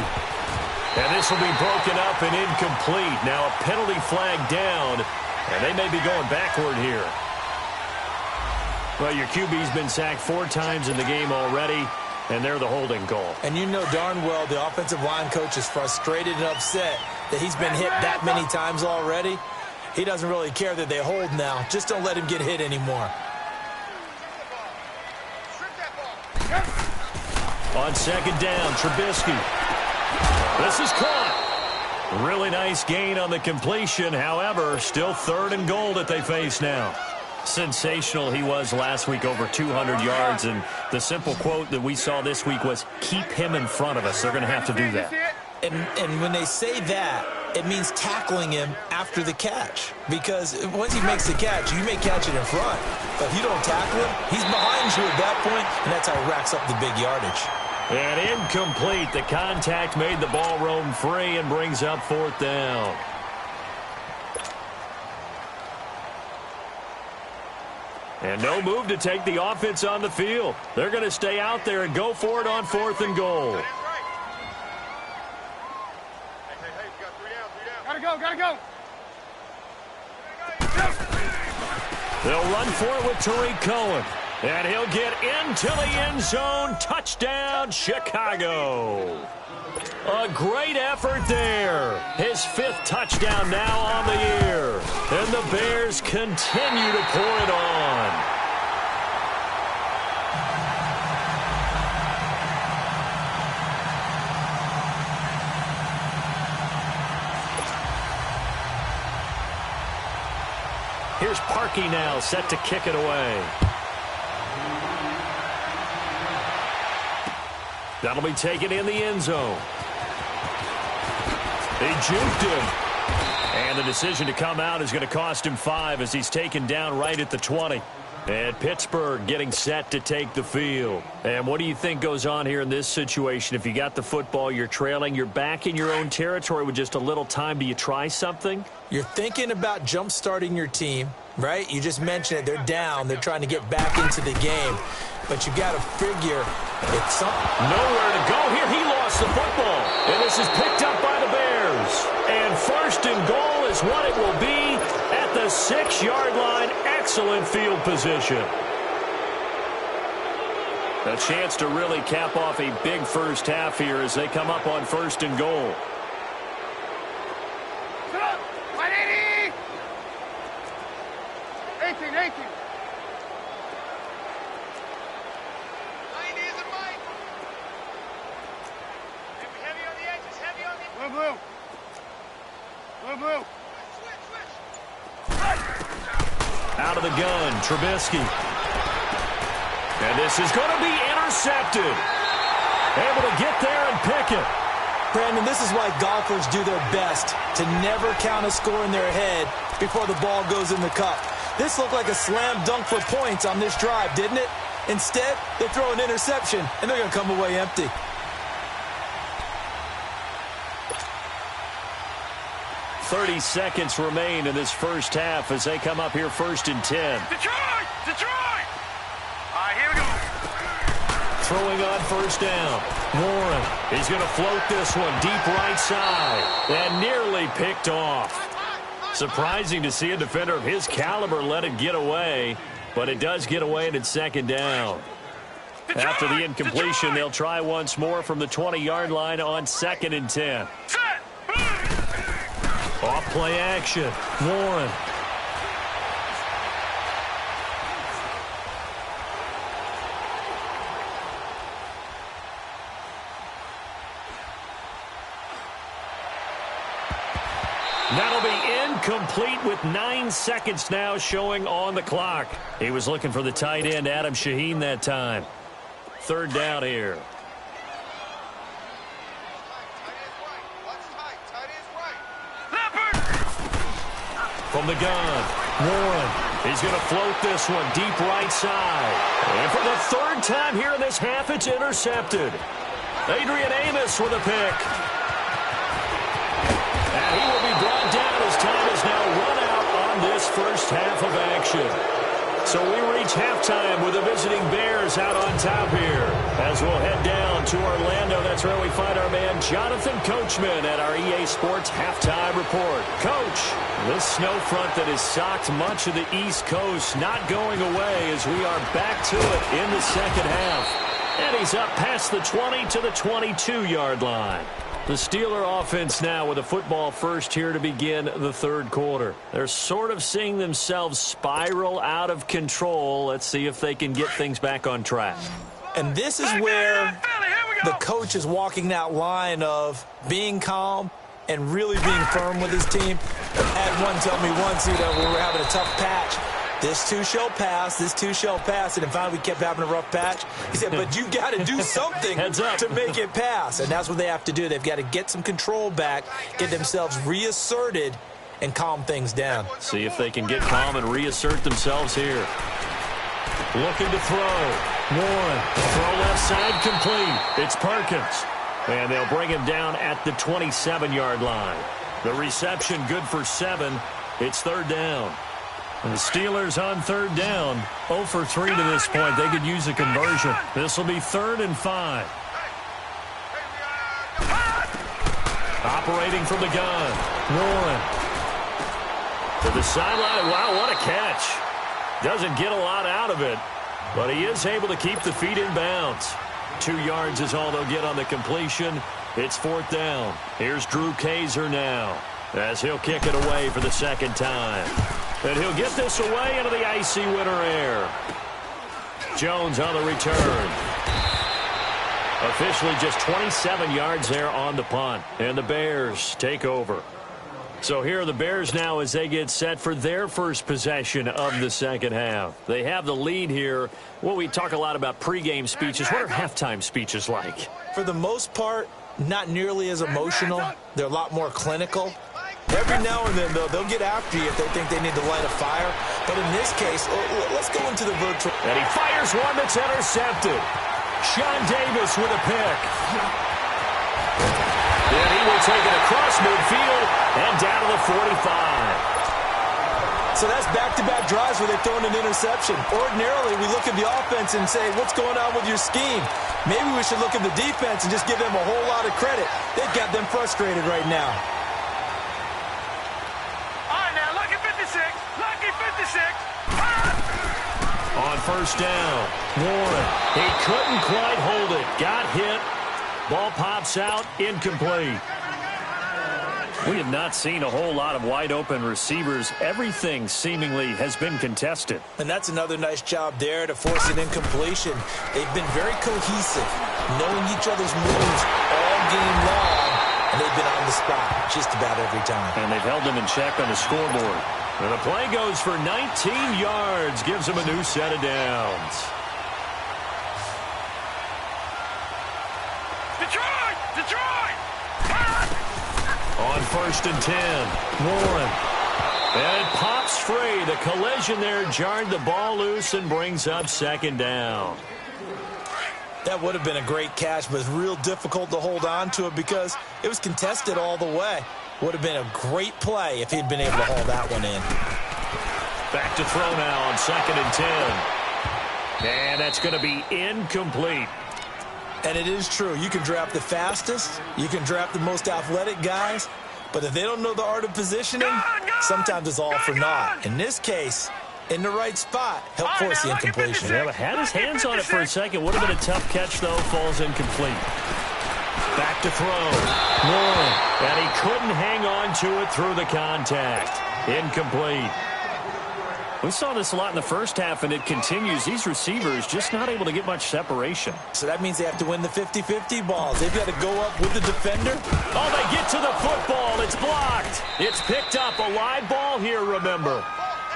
And this will be broken up and incomplete. Now a penalty flag down, and they may be going backward here. Well, your QB's been sacked 4 times in the game already, and they're the holding call. And you know darn well the offensive line coach is frustrated and upset that he's been hit that many times already. He doesn't really care that they hold now. Just don't let him get hit anymore. On second down, Trubisky. This is caught. Really nice gain on the completion. However, still third and goal that they face now. Sensational he was last week, over 200 yards. And the simple quote that we saw this week was, keep him in front of us. They're going to have to do that. And when they say that, it means tackling him after the catch. Because once he makes the catch, you may catch it in front. But if you don't tackle him, he's behind you at that point, and that's how he racks up the big yardage. And incomplete. The contact made the ball roam free and brings up fourth down. And no move to take the offense on the field. They're going to stay out there and go for it on fourth and goal. Gotta go. They'll run for it with Tariq Cohen. And he'll get into the end zone. Touchdown, Chicago. A great effort there. His 5th touchdown now on the year. And the Bears continue to pour it on. Here's Parkey now, set to kick it away. That'll be taken in the end zone. They juked him. And the decision to come out is going to cost him 5 as he's taken down right at the 20. And Pittsburgh getting set to take the field. And what do you think goes on here in this situation? If you got the football, you're trailing, you're back in your own territory with just a little time. Do you try something? You're thinking about jump-starting your team, right? You just mentioned it. They're down. They're trying to get back into the game. But you got to figure it's something. Nowhere to go here. He lost the football. And this is picked up by the Bears. And first and goal is what it will be at the 6-yard line. Excellent field position. A chance to really cap off a big first half here as they come up on first and goal. Sit up. 180. 18. 90 is a Mike. Heavy on the edges. Heavy on the... Blue. Switch. gun, Trubisky. And this is going to be intercepted. Able to get there and pick it. Brandon, this is why golfers do their best to never count a score in their head before the ball goes in the cup. This looked like a slam dunk for points on this drive, didn't it? Instead, they throw an interception, and they're going to come away empty. "30 seconds remain in this first half as they come up here 1st and 10. Detroit! Detroit! All right, here we go. Throwing on 1st down. Warren, he's going to float this one deep right side. And nearly picked off. Surprising to see a defender of his caliber let it get away. But it does get away and it's 2nd down. After the incompletion, they'll try once more from the 20-yard line on 2nd and 10. Off play action. Warren. That'll be incomplete with 9 seconds now showing on the clock. He was looking for the tight end, Adam Shaheen, that time. 3rd down here. From the gun, Warren. He's going to float this one deep right side. And for the 3rd time here in this half, it's intercepted. Adrian Amos with a pick. And he will be brought down as time is now run out on this first half of action. So we reach halftime with the visiting Bears out on top here. As we'll head down to Orlando, that's where we find our man Jonathan Coachman at our EA Sports Halftime Report. Coach, this snow front that has socked much of the East Coast not going away as we are back to it in the second half. And he's up past the 20 to the 22-yard line. The Steeler offense now with a football first here to begin the 3rd quarter. They're sort of seeing themselves spiral out of control. Let's see if they can get things back on track. And this is where the coach is walking that line of being calm and really being firm with his team. I had one tell me once, we were having a tough patch. This too shall pass, this too shall pass. And finally we kept having a rough patch. He said, but you got to do something to make it pass. And that's what they have to do. They've got to get some control back, get themselves reasserted, and calm things down. See if they can get calm and reassert themselves here. Looking to throw. Warren, throw left side complete. It's Perkins. And they'll bring him down at the 27-yard line. The reception good for 7. It's 3rd down. And the Steelers on 3rd down, 0 for 3 to this point. They could use a conversion. This will be 3rd and 5. Operating from the gun, Warren. To the sideline. Wow, what a catch. Doesn't get a lot out of it, but he is able to keep the feet in bounds. 2 yards is all they'll get on the completion. It's 4th down. Here's Drew Kaiser now as he'll kick it away for the 2nd time. And he'll get this away into the icy winter air. Jones on the return. Officially just 27 yards there on the punt. And the Bears take over. So here are the Bears now as they get set for their first possession of the second half. They have the lead here. Well, we talk a lot about pregame speeches. What are halftime speeches like? For the most part, not nearly as emotional. They're a lot more clinical. Every now and then, though, they'll get after you if they think they need to light a fire. But in this case, let's go into the virtual. And he fires one that's intercepted. Sean Davis with a pick. And he will take it across midfield and down to the 45. So that's back-to-back drives where they've thrown an interception. Ordinarily, we look at the offense and say, what's going on with your scheme? Maybe we should look at the defense and just give them a whole lot of credit. They've got them frustrated right now. On 1st down, Warren. He couldn't quite hold it. Got hit. Ball pops out. Incomplete. We have not seen a whole lot of wide-open receivers. Everything seemingly has been contested. And that's another nice job there to force an incompletion. They've been very cohesive, knowing each other's moves all game long, and they've been on the spot just about every time. And they've held them in check on the scoreboard. And the play goes for 19 yards, gives him a new set of downs. Detroit! On 1st and 10, Warren. And it pops free. The collision there jarred the ball loose and brings up 2nd down. That would have been a great catch, but it's real difficult to hold on to it because it was contested all the way. Would have been a great play if he'd been able to haul that one in. Back to throw now on 2nd and 10. And that's going to be incomplete. And it is true. You can draft the fastest. You can draft the most athletic guys. But if they don't know the art of positioning, sometimes it's all for naught. In this case, in the right spot, help force the incompletion. Yeah, but had his hands on it for a second. Would have been a tough catch, though. Falls incomplete. Back to throw. Warren. And he couldn't hang on to it through the contact. Incomplete. We saw this a lot in the first half, and it continues. These receivers just not able to get much separation. So that means they have to win the 50-50 balls. They've got to go up with the defender. Oh, they get to the football. It's blocked. It's picked up. A live ball here, remember.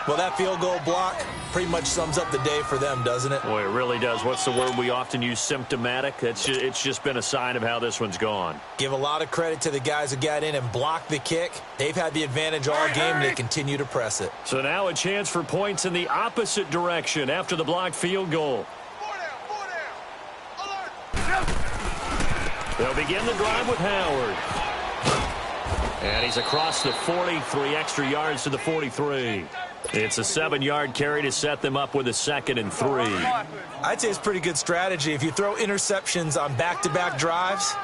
Well, that field goal block pretty much sums up the day for them, doesn't it? Boy, it really does. What's the word we often use? Symptomatic. It's just been a sign of how this one's gone. Give a lot of credit to the guys who got in and blocked the kick. They've had the advantage all game. They continue to press it. So now a chance for points in the opposite direction after the blocked field goal. They'll begin the drive with Howard. And he's across the 40, 3 extra yards to the 43. It's a 7-yard carry to set them up with a 2nd and 3. I'd say it's pretty good strategy. If you throw interceptions on back-to-back drives,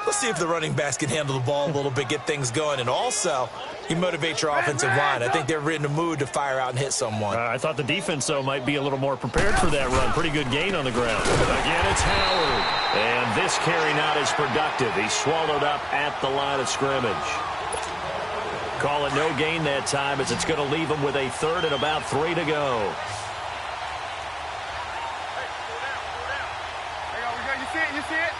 let's see if the running backs can handle the ball a little bit, get things going. And also, you motivate your offensive line. I think they're in the mood to fire out and hit someone. I thought the defense, though, might be a little more prepared for that run. Pretty good gain on the ground. Again, it's Howard. And this carry not as productive. He's swallowed up at the line of scrimmage. Call it no gain that time as it's going to leave him with a 3rd and about 3 to go. You see it?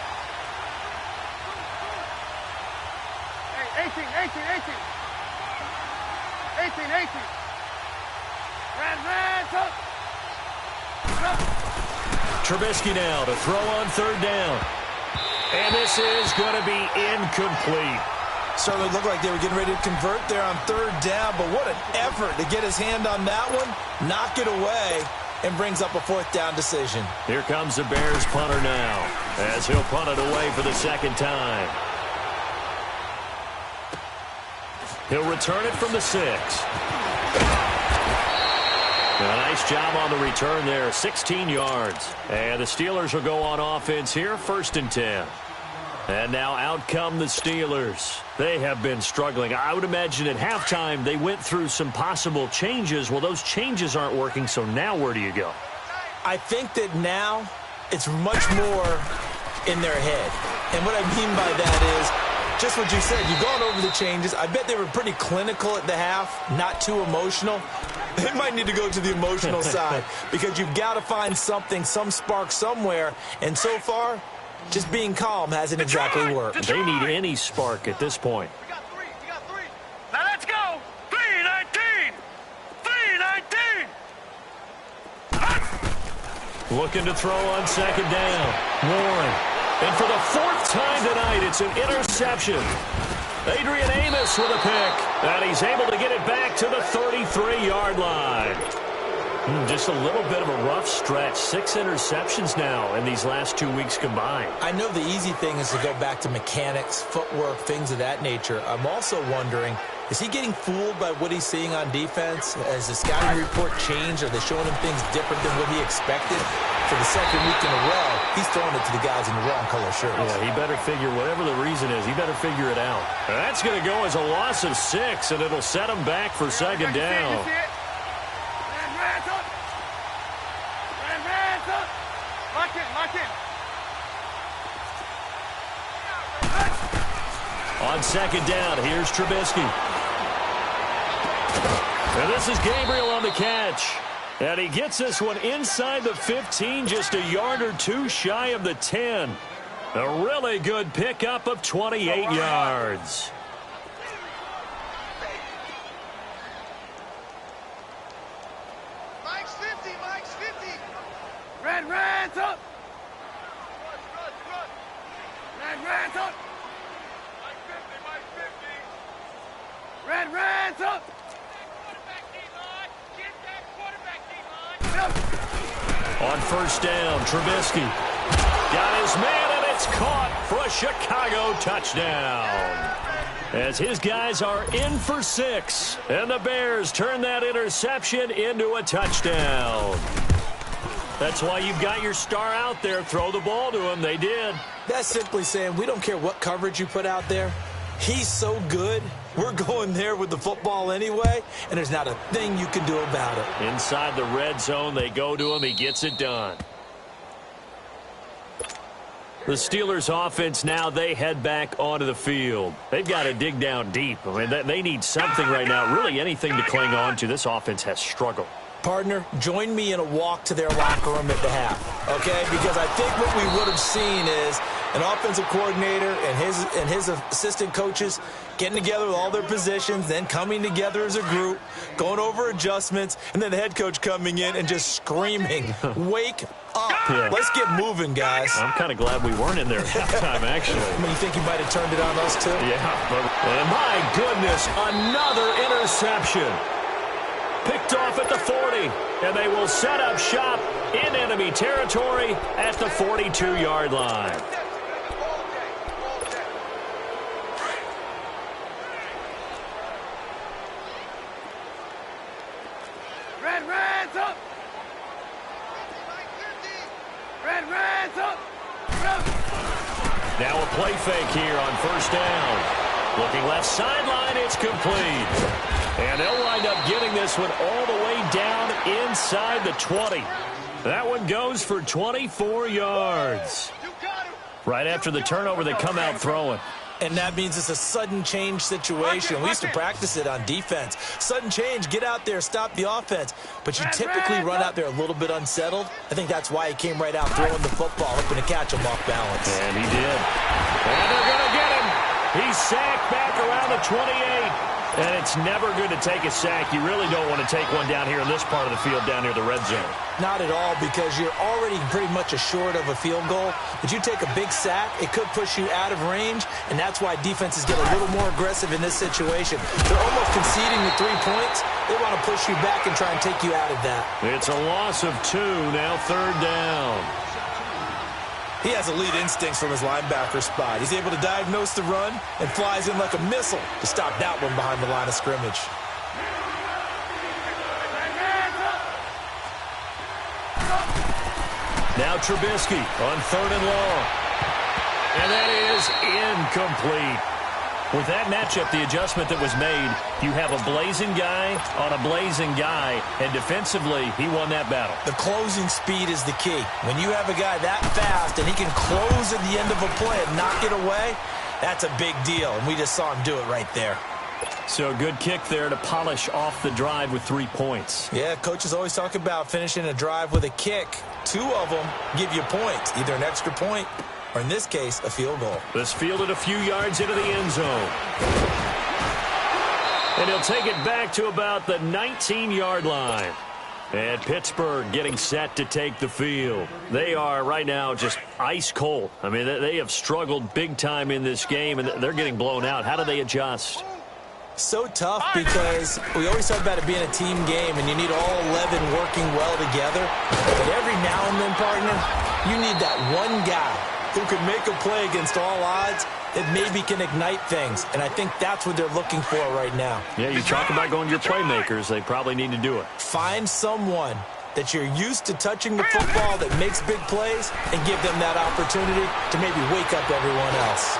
Hey, 18. 18. Ran, Trubisky now to throw on 3rd down. And this is going to be incomplete. Certainly looked like they were getting ready to convert there on 3rd down, but what an effort to get his hand on that one, knock it away, and brings up a 4th down decision. Here comes the Bears punter now, as he'll punt it away for the 2nd time. He'll return it from the 6. A nice job on the return there, 16 yards. And the Steelers will go on offense here, 1st and 10. And now out come the Steelers. They have been struggling. I would imagine at halftime they went through some possible changes. Well, those changes aren't working, so now where do you go? I think that now it's much more in their head. And what I mean by that is just what you said. You've gone over the changes. I bet they were pretty clinical at the half, not too emotional. They might need to go to the emotional side because you've got to find something, some spark somewhere. And so far, just being calm hasn't exactly worked. They need any spark at this point. We got three. Now let's go. 3-19. Looking to throw on 2nd down. Warren. And for the 4th time tonight, it's an interception. Adrian Amos with a pick. And he's able to get it back to the 33-yard line. Just a little bit of a rough stretch. 6 interceptions now in these last 2 weeks combined. I know the easy thing is to go back to mechanics, footwork, things of that nature. I'm also wondering, is he getting fooled by what he's seeing on defense? Has the scouting report changed? Are they showing him things different than what he expected? For the 2nd week in a row, he's throwing it to the guys in the wrong color shirts. Yeah, he better figure, whatever the reason is, he better figure it out. That's going to go as a loss of 6, and it'll set him back for 2nd down. Lock in. On 2nd down, here's Trubisky. And this is Gabriel on the catch. And he gets this one inside the 15, just a yard or 2 shy of the 10. A really good pickup of 28 yards. Reds up! Reds up! Reds up! On first down, Trubisky got his man, and it's caught for a Chicago touchdown. As his guys are in for 6, and the Bears turn that interception into a touchdown. That's why you've got your star out there. Throw the ball to him. They did. That's simply saying we don't care what coverage you put out there. He's so good. We're going there with the football anyway, and there's not a thing you can do about it. Inside the red zone, they go to him. He gets it done. The Steelers offense now, they head back onto the field. They've got to dig down deep. I mean, they need something right now, really anything to cling on to. This offense has struggled. Partner, join me in a walk to their locker room at the half, okay? Because I think what we would have seen is an offensive coordinator and his assistant coaches getting together with all their positions, then coming together as a group, going over adjustments, and then the head coach coming in and just screaming, wake up. Yeah. Let's get moving, guys. I'm kind of glad we weren't in there at halftime, actually. I mean, you think you might have turned it on us, too? Yeah. And my goodness, another interception. Picked off at the 40, and they will set up shop in enemy territory at the 42-yard line. Reds up! Reds up! Now a play fake here on first down. Looking left sideline, it's complete. And they'll wind up getting this one all the way down inside the 20. That one goes for 24 yards. Right after the turnover, they come out throwing. And that means it's a sudden change situation. We used to practice it on defense. Sudden change, get out there, stop the offense. But you typically run out there a little bit unsettled. I think that's why he came right out throwing the football, hoping to catch him off balance. And he did. And they're going to get him. He's sacked back around the 28. And it's never good to take a sack. You really don't want to take one down here in this part of the field, down near the red zone. Not at all, because you're already pretty much assured of a field goal. But you take a big sack, it could push you out of range, and that's why defenses get a little more aggressive in this situation. They're almost conceding the 3 points. They want to push you back and try and take you out of that. It's a loss of 2, now third down. He has elite instincts from his linebacker spot. He's able to diagnose the run and flies in like a missile to stop that one behind the line of scrimmage. Now Trubisky on third and long. And that is incomplete. With that matchup, the adjustment that was made, you have a blazing guy on a blazing guy, and defensively, he won that battle. The closing speed is the key. When you have a guy that fast and he can close at the end of a play and knock it away, that's a big deal, and we just saw him do it right there. So good kick there to polish off the drive with 3 points. Yeah, coaches always talk about finishing a drive with a kick. 2 of them give you points, either an extra point or in this case, a field goal. This fielded a few yards into the end zone. And he'll take it back to about the 19-yard line. And Pittsburgh getting set to take the field. They are right now just ice cold. I mean, they have struggled big time in this game, and they're getting blown out. How do they adjust? So tough because we always talk about it being a team game, and you need all 11 working well together. But every now and then, partner, you need that one guy who can make a play against all odds that maybe can ignite things. And I think that's what they're looking for right now. Yeah, you talk about going to your playmakers. They probably need to do it. Find someone that you're used to touching the football that makes big plays and give them that opportunity to maybe wake up everyone else.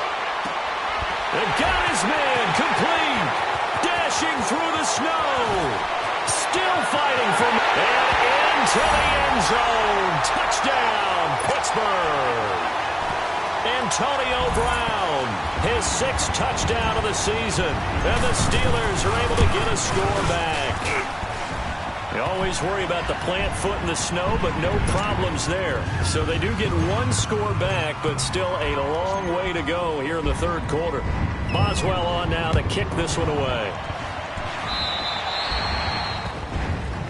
And got his man complete. Dashing through the snow. Still fighting for and into the end zone. Touchdown, Pittsburgh. Antonio Brown, his 6th touchdown of the season. And the Steelers are able to get a score back. They always worry about the plant foot in the snow, but no problems there. So they do get 1 score back, but still a long way to go here in the third quarter. Boswell on now to kick this one away.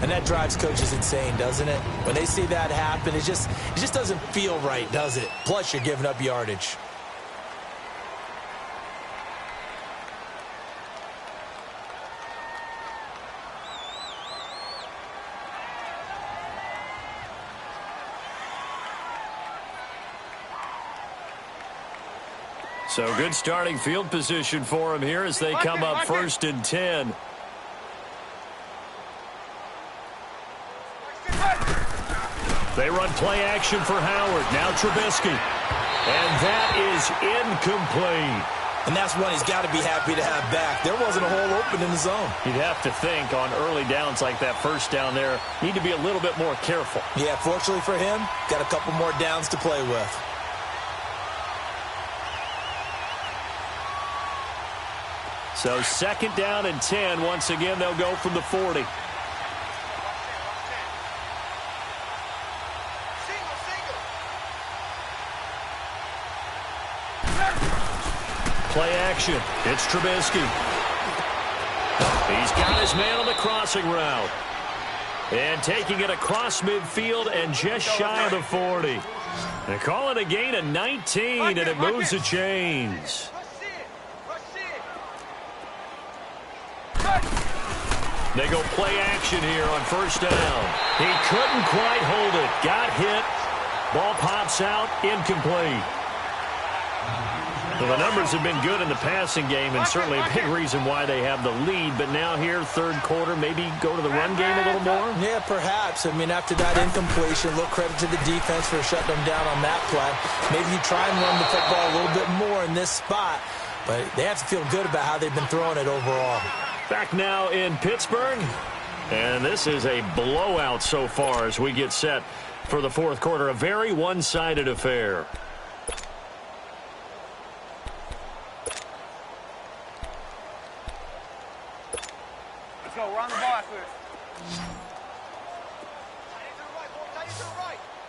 And that drives coaches insane, doesn't it? When they see that happen, it just doesn't feel right, does it? Plus, you're giving up yardage. So good starting field position for him here as they come up 1st and 10. They run play action for Howard. Now Trubisky. And that is incomplete. And that's one he's got to be happy to have back. There wasn't a hole open in the zone. You'd have to think on early downs like that first down there, need to be a little bit more careful. Yeah, fortunately for him, got a couple more downs to play with. So 2nd down and 10. Once again, they'll go from the 40. Play action. It's Trubisky. He's got his man on the crossing route. And taking it across midfield and just shy of the 40. They call it a gain of 19, and it moves the chains. They go play action here on 1st down. He couldn't quite hold it. Got hit. Ball pops out. Incomplete. Well, the numbers have been good in the passing game, and certainly a big reason why they have the lead. But now here, 3rd quarter, maybe go to the run game a little more? Yeah, perhaps. I mean, after that incompletion, a little credit to the defense for shutting them down on that play. Maybe you try and run the football a little bit more in this spot. But they have to feel good about how they've been throwing it overall. Back now in Pittsburgh, and this is a blowout so far as we get set for the 4th quarter. A very one-sided affair. Let's go, run the ball first.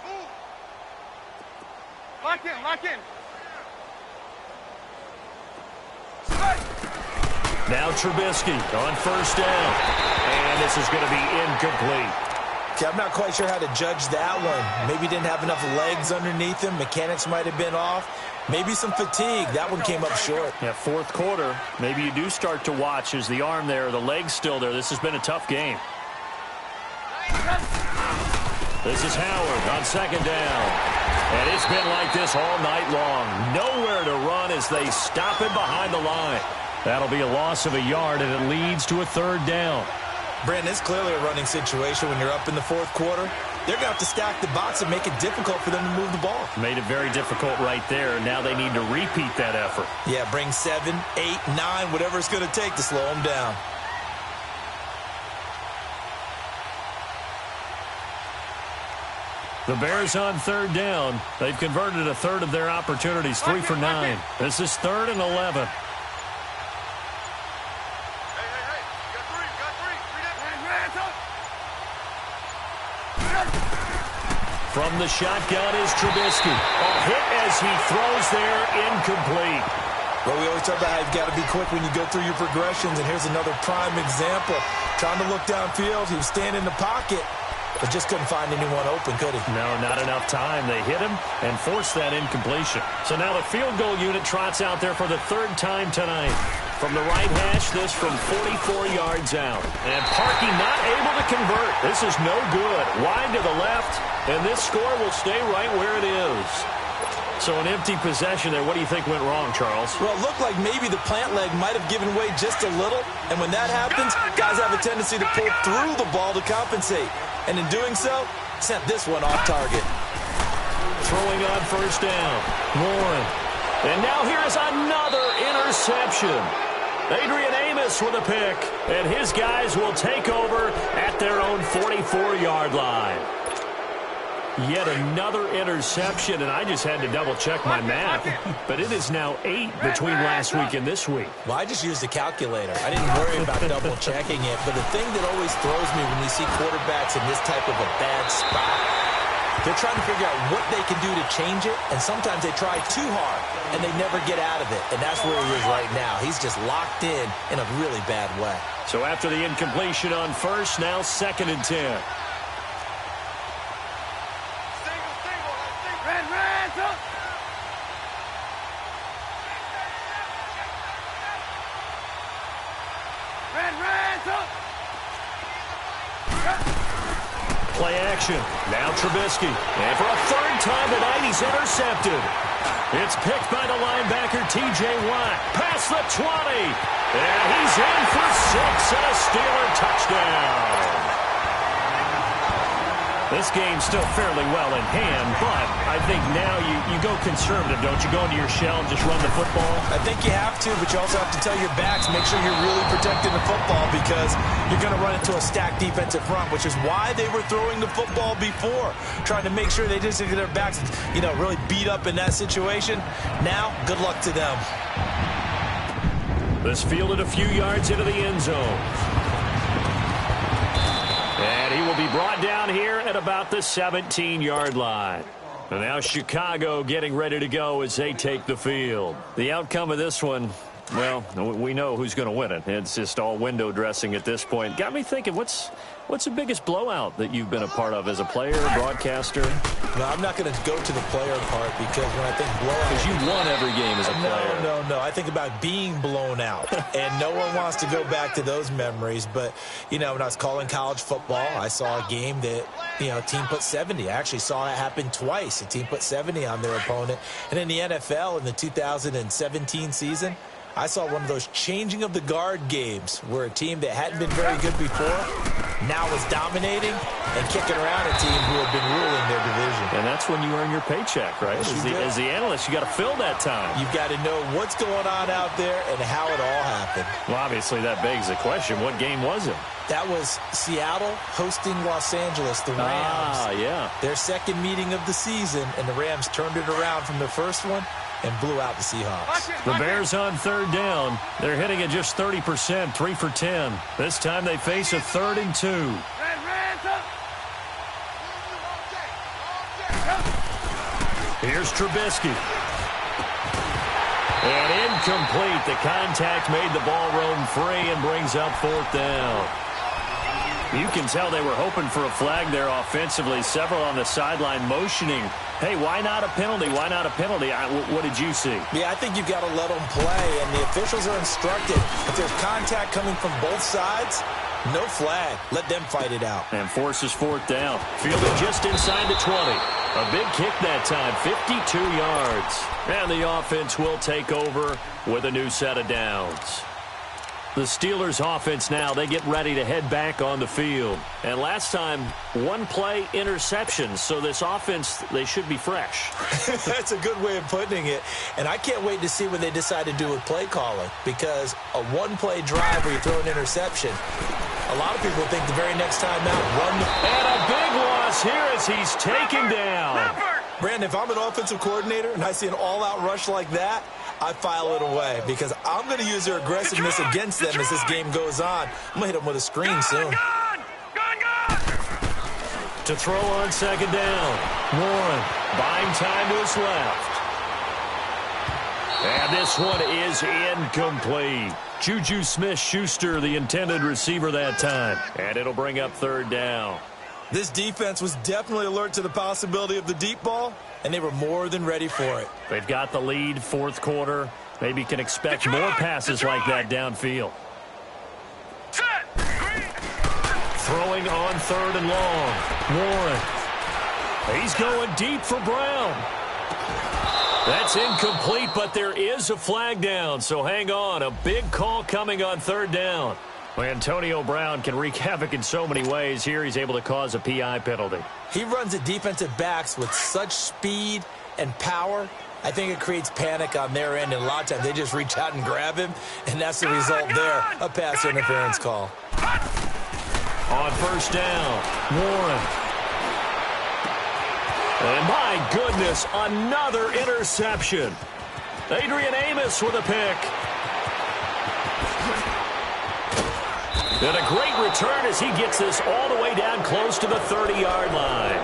Move. Lock in, lock in. Now Trubisky on 1st down. And this is going to be incomplete. Okay, I'm not quite sure how to judge that one. Maybe didn't have enough legs underneath him. Mechanics might have been off. Maybe some fatigue. That one came up short. Yeah, 4th quarter. Maybe you do start to watch as the arm there, the leg's still there. This has been a tough game. This is Howard on 2nd down. And it's been like this all night long. Nowhere to run as they stop him behind the line. That'll be a loss of a yard, and it leads to a 3rd down. Brandon, it's clearly a running situation when you're up in the 4th quarter. They're going to have to stack the box and make it difficult for them to move the ball. Made it very difficult right there. Now they need to repeat that effort. Yeah, bring 7, 8, 9, whatever it's going to take to slow them down. The Bears on 3rd down. They've converted a 1/3 of their opportunities, 3 for 9. This is 3rd and 11. From the shotgun is Trubisky. A hit as he throws there, incomplete. Well, we always talk about how you've got to be quick when you go through your progressions, and here's another prime example. Trying to look downfield, he was standing in the pocket, but just couldn't find anyone open, could he? No, not enough time. They hit him and forced that incompletion. So now the field goal unit trots out there for the 3rd time tonight. From the right hash, this from 44 yards out. And Parkey not able to convert. This is no good. Wide to the left, and this score will stay right where it is. So an empty possession there. What do you think went wrong, Charles? Well, it looked like maybe the plant leg might have given way just a little. And when that happens, guys have a tendency to pull through the ball to compensate. And in doing so, sent this one off target. Throwing on 1st down. Warren. And now here is another interception. Adrian Amos with a pick, and his guys will take over at their own 44-yard line. Yet another interception, and I just had to double-check my math. But it is now 8 between last week and this week. Well, I just used a calculator. I didn't worry about double-checking it. But the thing that always throws me when you see quarterbacks in this type of a bad spot They're trying to figure out what they can do to change it, and sometimes they try too hard, and they never get out of it, and that's where he is right now. He's just locked in a really bad way. So after the incompletion on first, now 2nd and 10. Play action. Now Trubisky. And for a 3rd time tonight, he's intercepted. It's picked by the linebacker, T.J. Watt. Past the 20. And he's in for 6 and a Steeler touchdown. This game's still fairly well in hand, but I think now you go conservative, don't you? Go into your shell and just run the football? I think you have to, but you also have to tell your backs, make sure you're really protecting the football because you're going to run into a stacked defensive front, which is why they were throwing the football before, trying to make sure they just get their backs, really beat up in that situation. Now, good luck to them. This fielded a few yards into the end zone. And he will be brought down here at about the 17-yard line. And now Chicago getting ready to go as they take the field. The outcome of this one, well, we know who's going to win it. It's just all window dressing at this point. Got me thinking, what's the biggest blowout that you've been a part of as a player, broadcaster? No, I'm not going to go to the player part because when I think blowout... Because you won every game as a player. No. I think about being blown out. And no one wants to go back to those memories. But, when I was calling college football, I saw a game that, a team put 70. I actually saw it happen twice. A team put 70 on their opponent. And in the NFL in the 2017 season, I saw one of those changing of the guard games where a team that hadn't been very good before now was dominating and kicking around a team who had been ruling their division. And that's when you earn your paycheck, right? As the analyst, you got to fill that time. You've got to know what's going on out there and how it all happened. Well, obviously that begs the question, what game was it? That was Seattle hosting Los Angeles, the Rams. Yeah. Their second meeting of the season, and the Rams turned it around from their first one and blew out the Seahawks. The Bears on 3rd down. They're hitting at just 30%, 3 for 10. This time they face a 3rd and 2. Here's Trubisky. And incomplete. The contact made the ball roam free and brings up 4th down. You can tell they were hoping for a flag there offensively. Several on the sideline motioning. Hey, why not a penalty? Why not a penalty? What did you see? Yeah, I think you've got to let them play, and the officials are instructed. If there's contact coming from both sides, no flag. Let them fight it out. And forces 4th down. Fielded just inside the 20. A big kick that time, 52 yards. And the offense will take over with a new set of downs. The Steelers offense now, they get ready to head back on the field. And last time, 1-play interception. So this offense, they should be fresh. That's a good way of putting it. And I can't wait to see what they decide to do with play calling. Because a 1-play drive where you throw an interception, a lot of people think the very next time out, run. And a big loss here as he's taken down. Brandon, if I'm an offensive coordinator and I see an all-out rush like that, I file it away because I'm going to use their aggressiveness against them as this game goes on. I'm going to hit them with a screen soon. To throw on 2nd down. Warren buying time to his left. And this one is incomplete. Juju Smith-Schuster, the intended receiver that time. And it'll bring up 3rd down. This defense was definitely alert to the possibility of the deep ball, and they were more than ready for it. They've got the lead, 4th quarter. Maybe can expect more passes like that downfield. Throwing on 3rd and long. Warren. He's going deep for Brown. That's incomplete, but there is a flag down, so hang on. A big call coming on 3rd down. Antonio Brown can wreak havoc in so many ways. Here he's able to cause a PI penalty. He runs at defensive backs with such speed and power. I think it creates panic on their end, and a lot of times they just reach out and grab him, and that's the result there, a pass interference call. On 1st down, Warren. And my goodness, another interception. Adrian Amos with a pick. And a great return as he gets this all the way down close to the 30-yard line.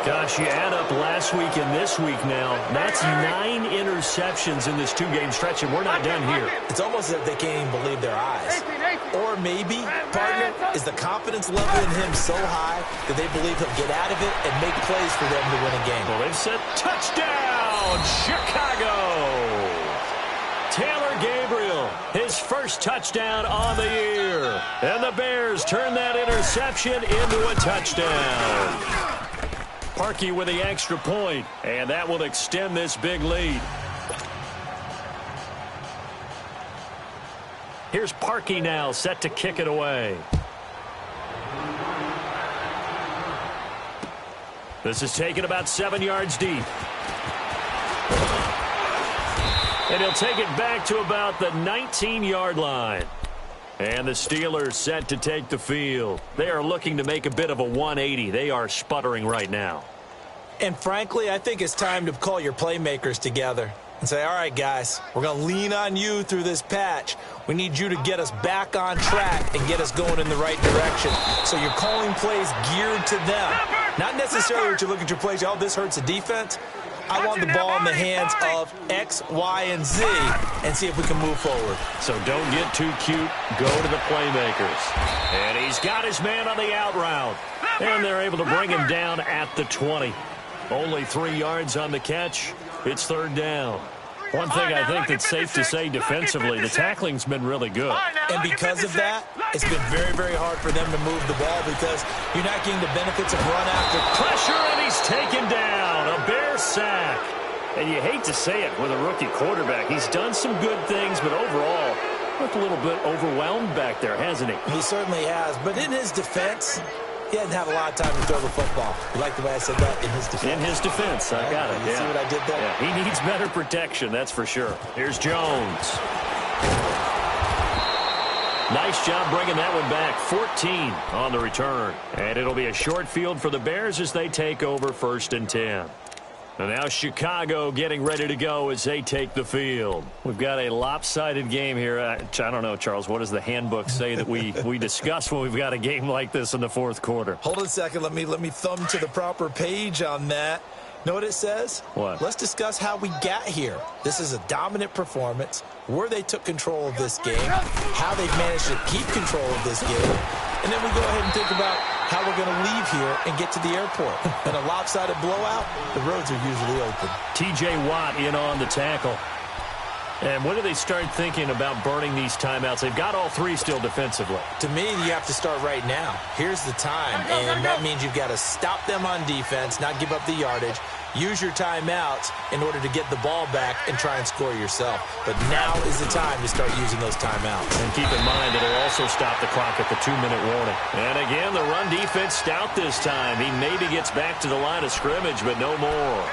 Gosh, you add up last week and this week now. That's 9 interceptions in this 2-game stretch, and we're not done here. It's almost as if they can't even believe their eyes. Or maybe, partner, is the confidence level in him so high that they believe he'll get out of it and make plays for them to win a game. Well, they've said touchdown, Chicago. Taylor Gabriel, his first touchdown on the year. And the Bears turn that interception into a touchdown. Parkey with the extra point, and that will extend this big lead. Here's Parkey now, set to kick it away. This is taken about 7 yards deep. And he'll take it back to about the 19-yard line. And the Steelers set to take the field. They are looking to make a bit of a 180. They are sputtering right now. And frankly, I think it's time to call your playmakers together and say, all right, guys, we're going to lean on you through this patch. We need you to get us back on track and get us going in the right direction. So you're calling plays geared to them. Not necessarily what you look at your plays, oh, this hurts the defense. I want the ball in the hands of X, Y, and Z and see if we can move forward. So don't get too cute. Go to the playmakers. And he's got his man on the out route. And they're able to bring him down at the 20. Only 3 yards on the catch. It's third down. One thing I think that's safe to say defensively, the tackling's been really good. And because of that, it's been very, very hard for them to move the ball because you're not getting the benefits of run after pressure, and he's taken down. A Bear sack. And you hate to say it with a rookie quarterback. He's done some good things, but overall, looked a little bit overwhelmed back there, hasn't he? He certainly has. But in his defense, he hasn't had a lot of time to throw the football. You like the way I said that? In his defense. In his defense. I got it. You see what I did there? Yeah, he needs better protection, that's for sure. Here's Jones. Nice job bringing that one back. 14 on the return. And it'll be a short field for the Bears as they take over 1st and 10. And now Chicago getting ready to go as they take the field. We've got a lopsided game here. I don't know, Charles, what does the handbook say that we discuss when we've got a game like this in the 4th quarter? Hold on a second. Let me thumb to the proper page on that. Know what it says? What? Let's discuss how we got here. This is a dominant performance, where they took control of this game, how they've managed to keep control of this game, and then we go ahead and think about how we're going to leave here and get to the airport. In a lopsided blowout, the roads are usually open. T.J. Watt in on the tackle. And when do they start thinking about burning these timeouts? They've got all 3 still defensively. To me, you have to start right now. Here's the time, and that means you've got to stop them on defense, not give up the yardage, use your timeouts in order to get the ball back and try and score yourself. But now is the time to start using those timeouts. And keep in mind, it'll also stop the clock at the 2-minute warning. And again, the run defense stout this time. He maybe gets back to the line of scrimmage, but no more.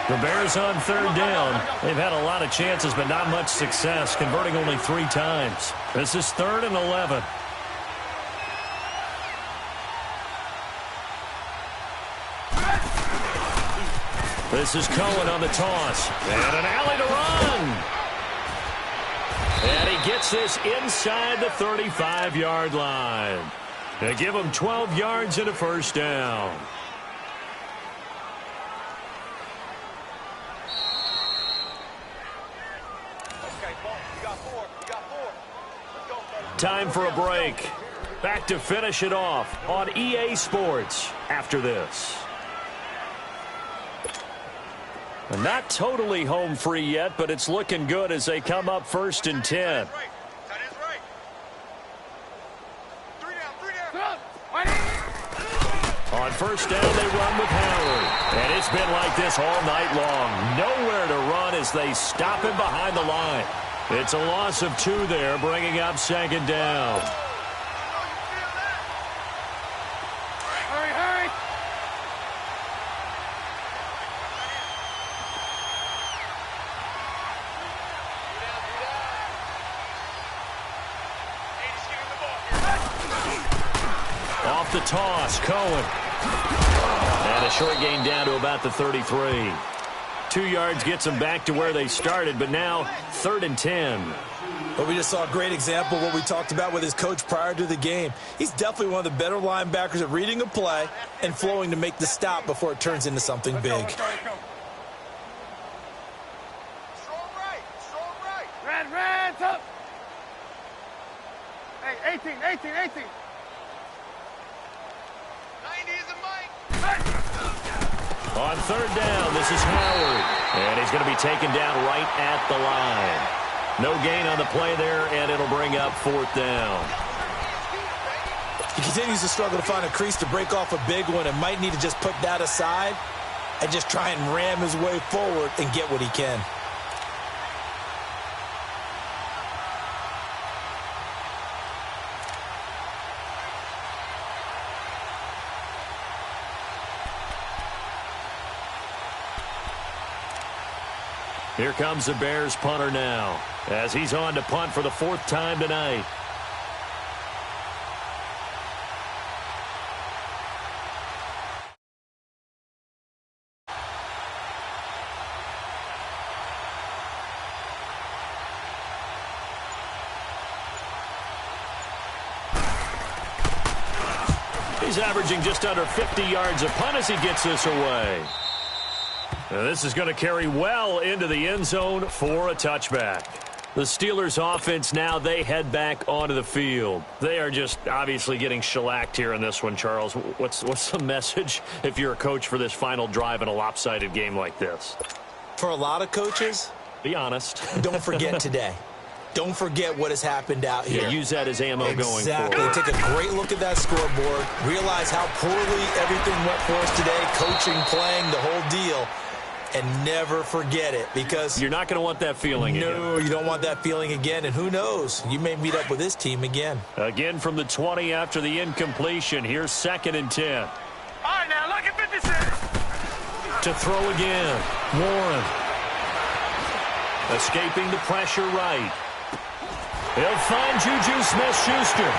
The Bears on 3rd down. They've had a lot of chances, but not much success, converting only 3 times. This is 3rd and 11. This is Cohen on the toss. And an alley to run. And he gets this inside the 35-yard line. They give him 12 yards and a 1st down. Time for a break. Back to finish it off on EA Sports after this. And not totally home free yet, but it's looking good as they come up 1st and 10. On 1st down, they run with Howard. And it's been like this all night long. Nowhere to run as they stop him behind the line. It's a loss of 2 there, bringing up 2nd down. Hurry! Off the toss, Cohen. And a short gain down to about the 33. 2 yards gets them back to where they started, but now 3rd and 10. Well, we just saw a great example of what we talked about with his coach prior to the game. He's definitely one of the better linebackers at reading a play and flowing to make the stop before it turns into something big. Let's go. Strong right. Red, up. Hey, 18. 90 is a Mike. On third down, this is Howard. And he's going to be taken down right at the line. No gain on the play there, and it'll bring up fourth down. He continues to struggle to find a crease to break off a big one and might need to just put that aside and just try and ram his way forward and get what he can. Here comes the Bears punter now, as he's on to punt for the fourth time tonight. He's averaging just under 50 yards a punt as he gets this away. Now this is going to carry well into the end zone for a touchback. The Steelers offense now, they head back onto the field. They are just obviously getting shellacked here in this one, Charles. What's the message if you're a coach for this final drive in a lopsided game like this? For a lot of coaches, be honest. Don't forget today. Don't forget what has happened out here. Yeah, use that as ammo going forward. Exactly. Take a great look at that scoreboard. Realize how poorly everything went for us today. Coaching, playing, the whole deal. And never forget it, because you're not going to want that feeling again. No, you don't want that feeling again. And who knows? You may meet up with this team again. Again from the 20 after the incompletion. Here's 2nd and 10. All right, now look at 56. To throw again. Warren. Escaping the pressure right. He'll find Juju Smith-Schuster.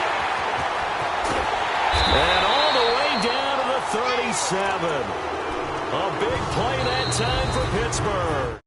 And all the way down to the 37. A big play that time for Pittsburgh.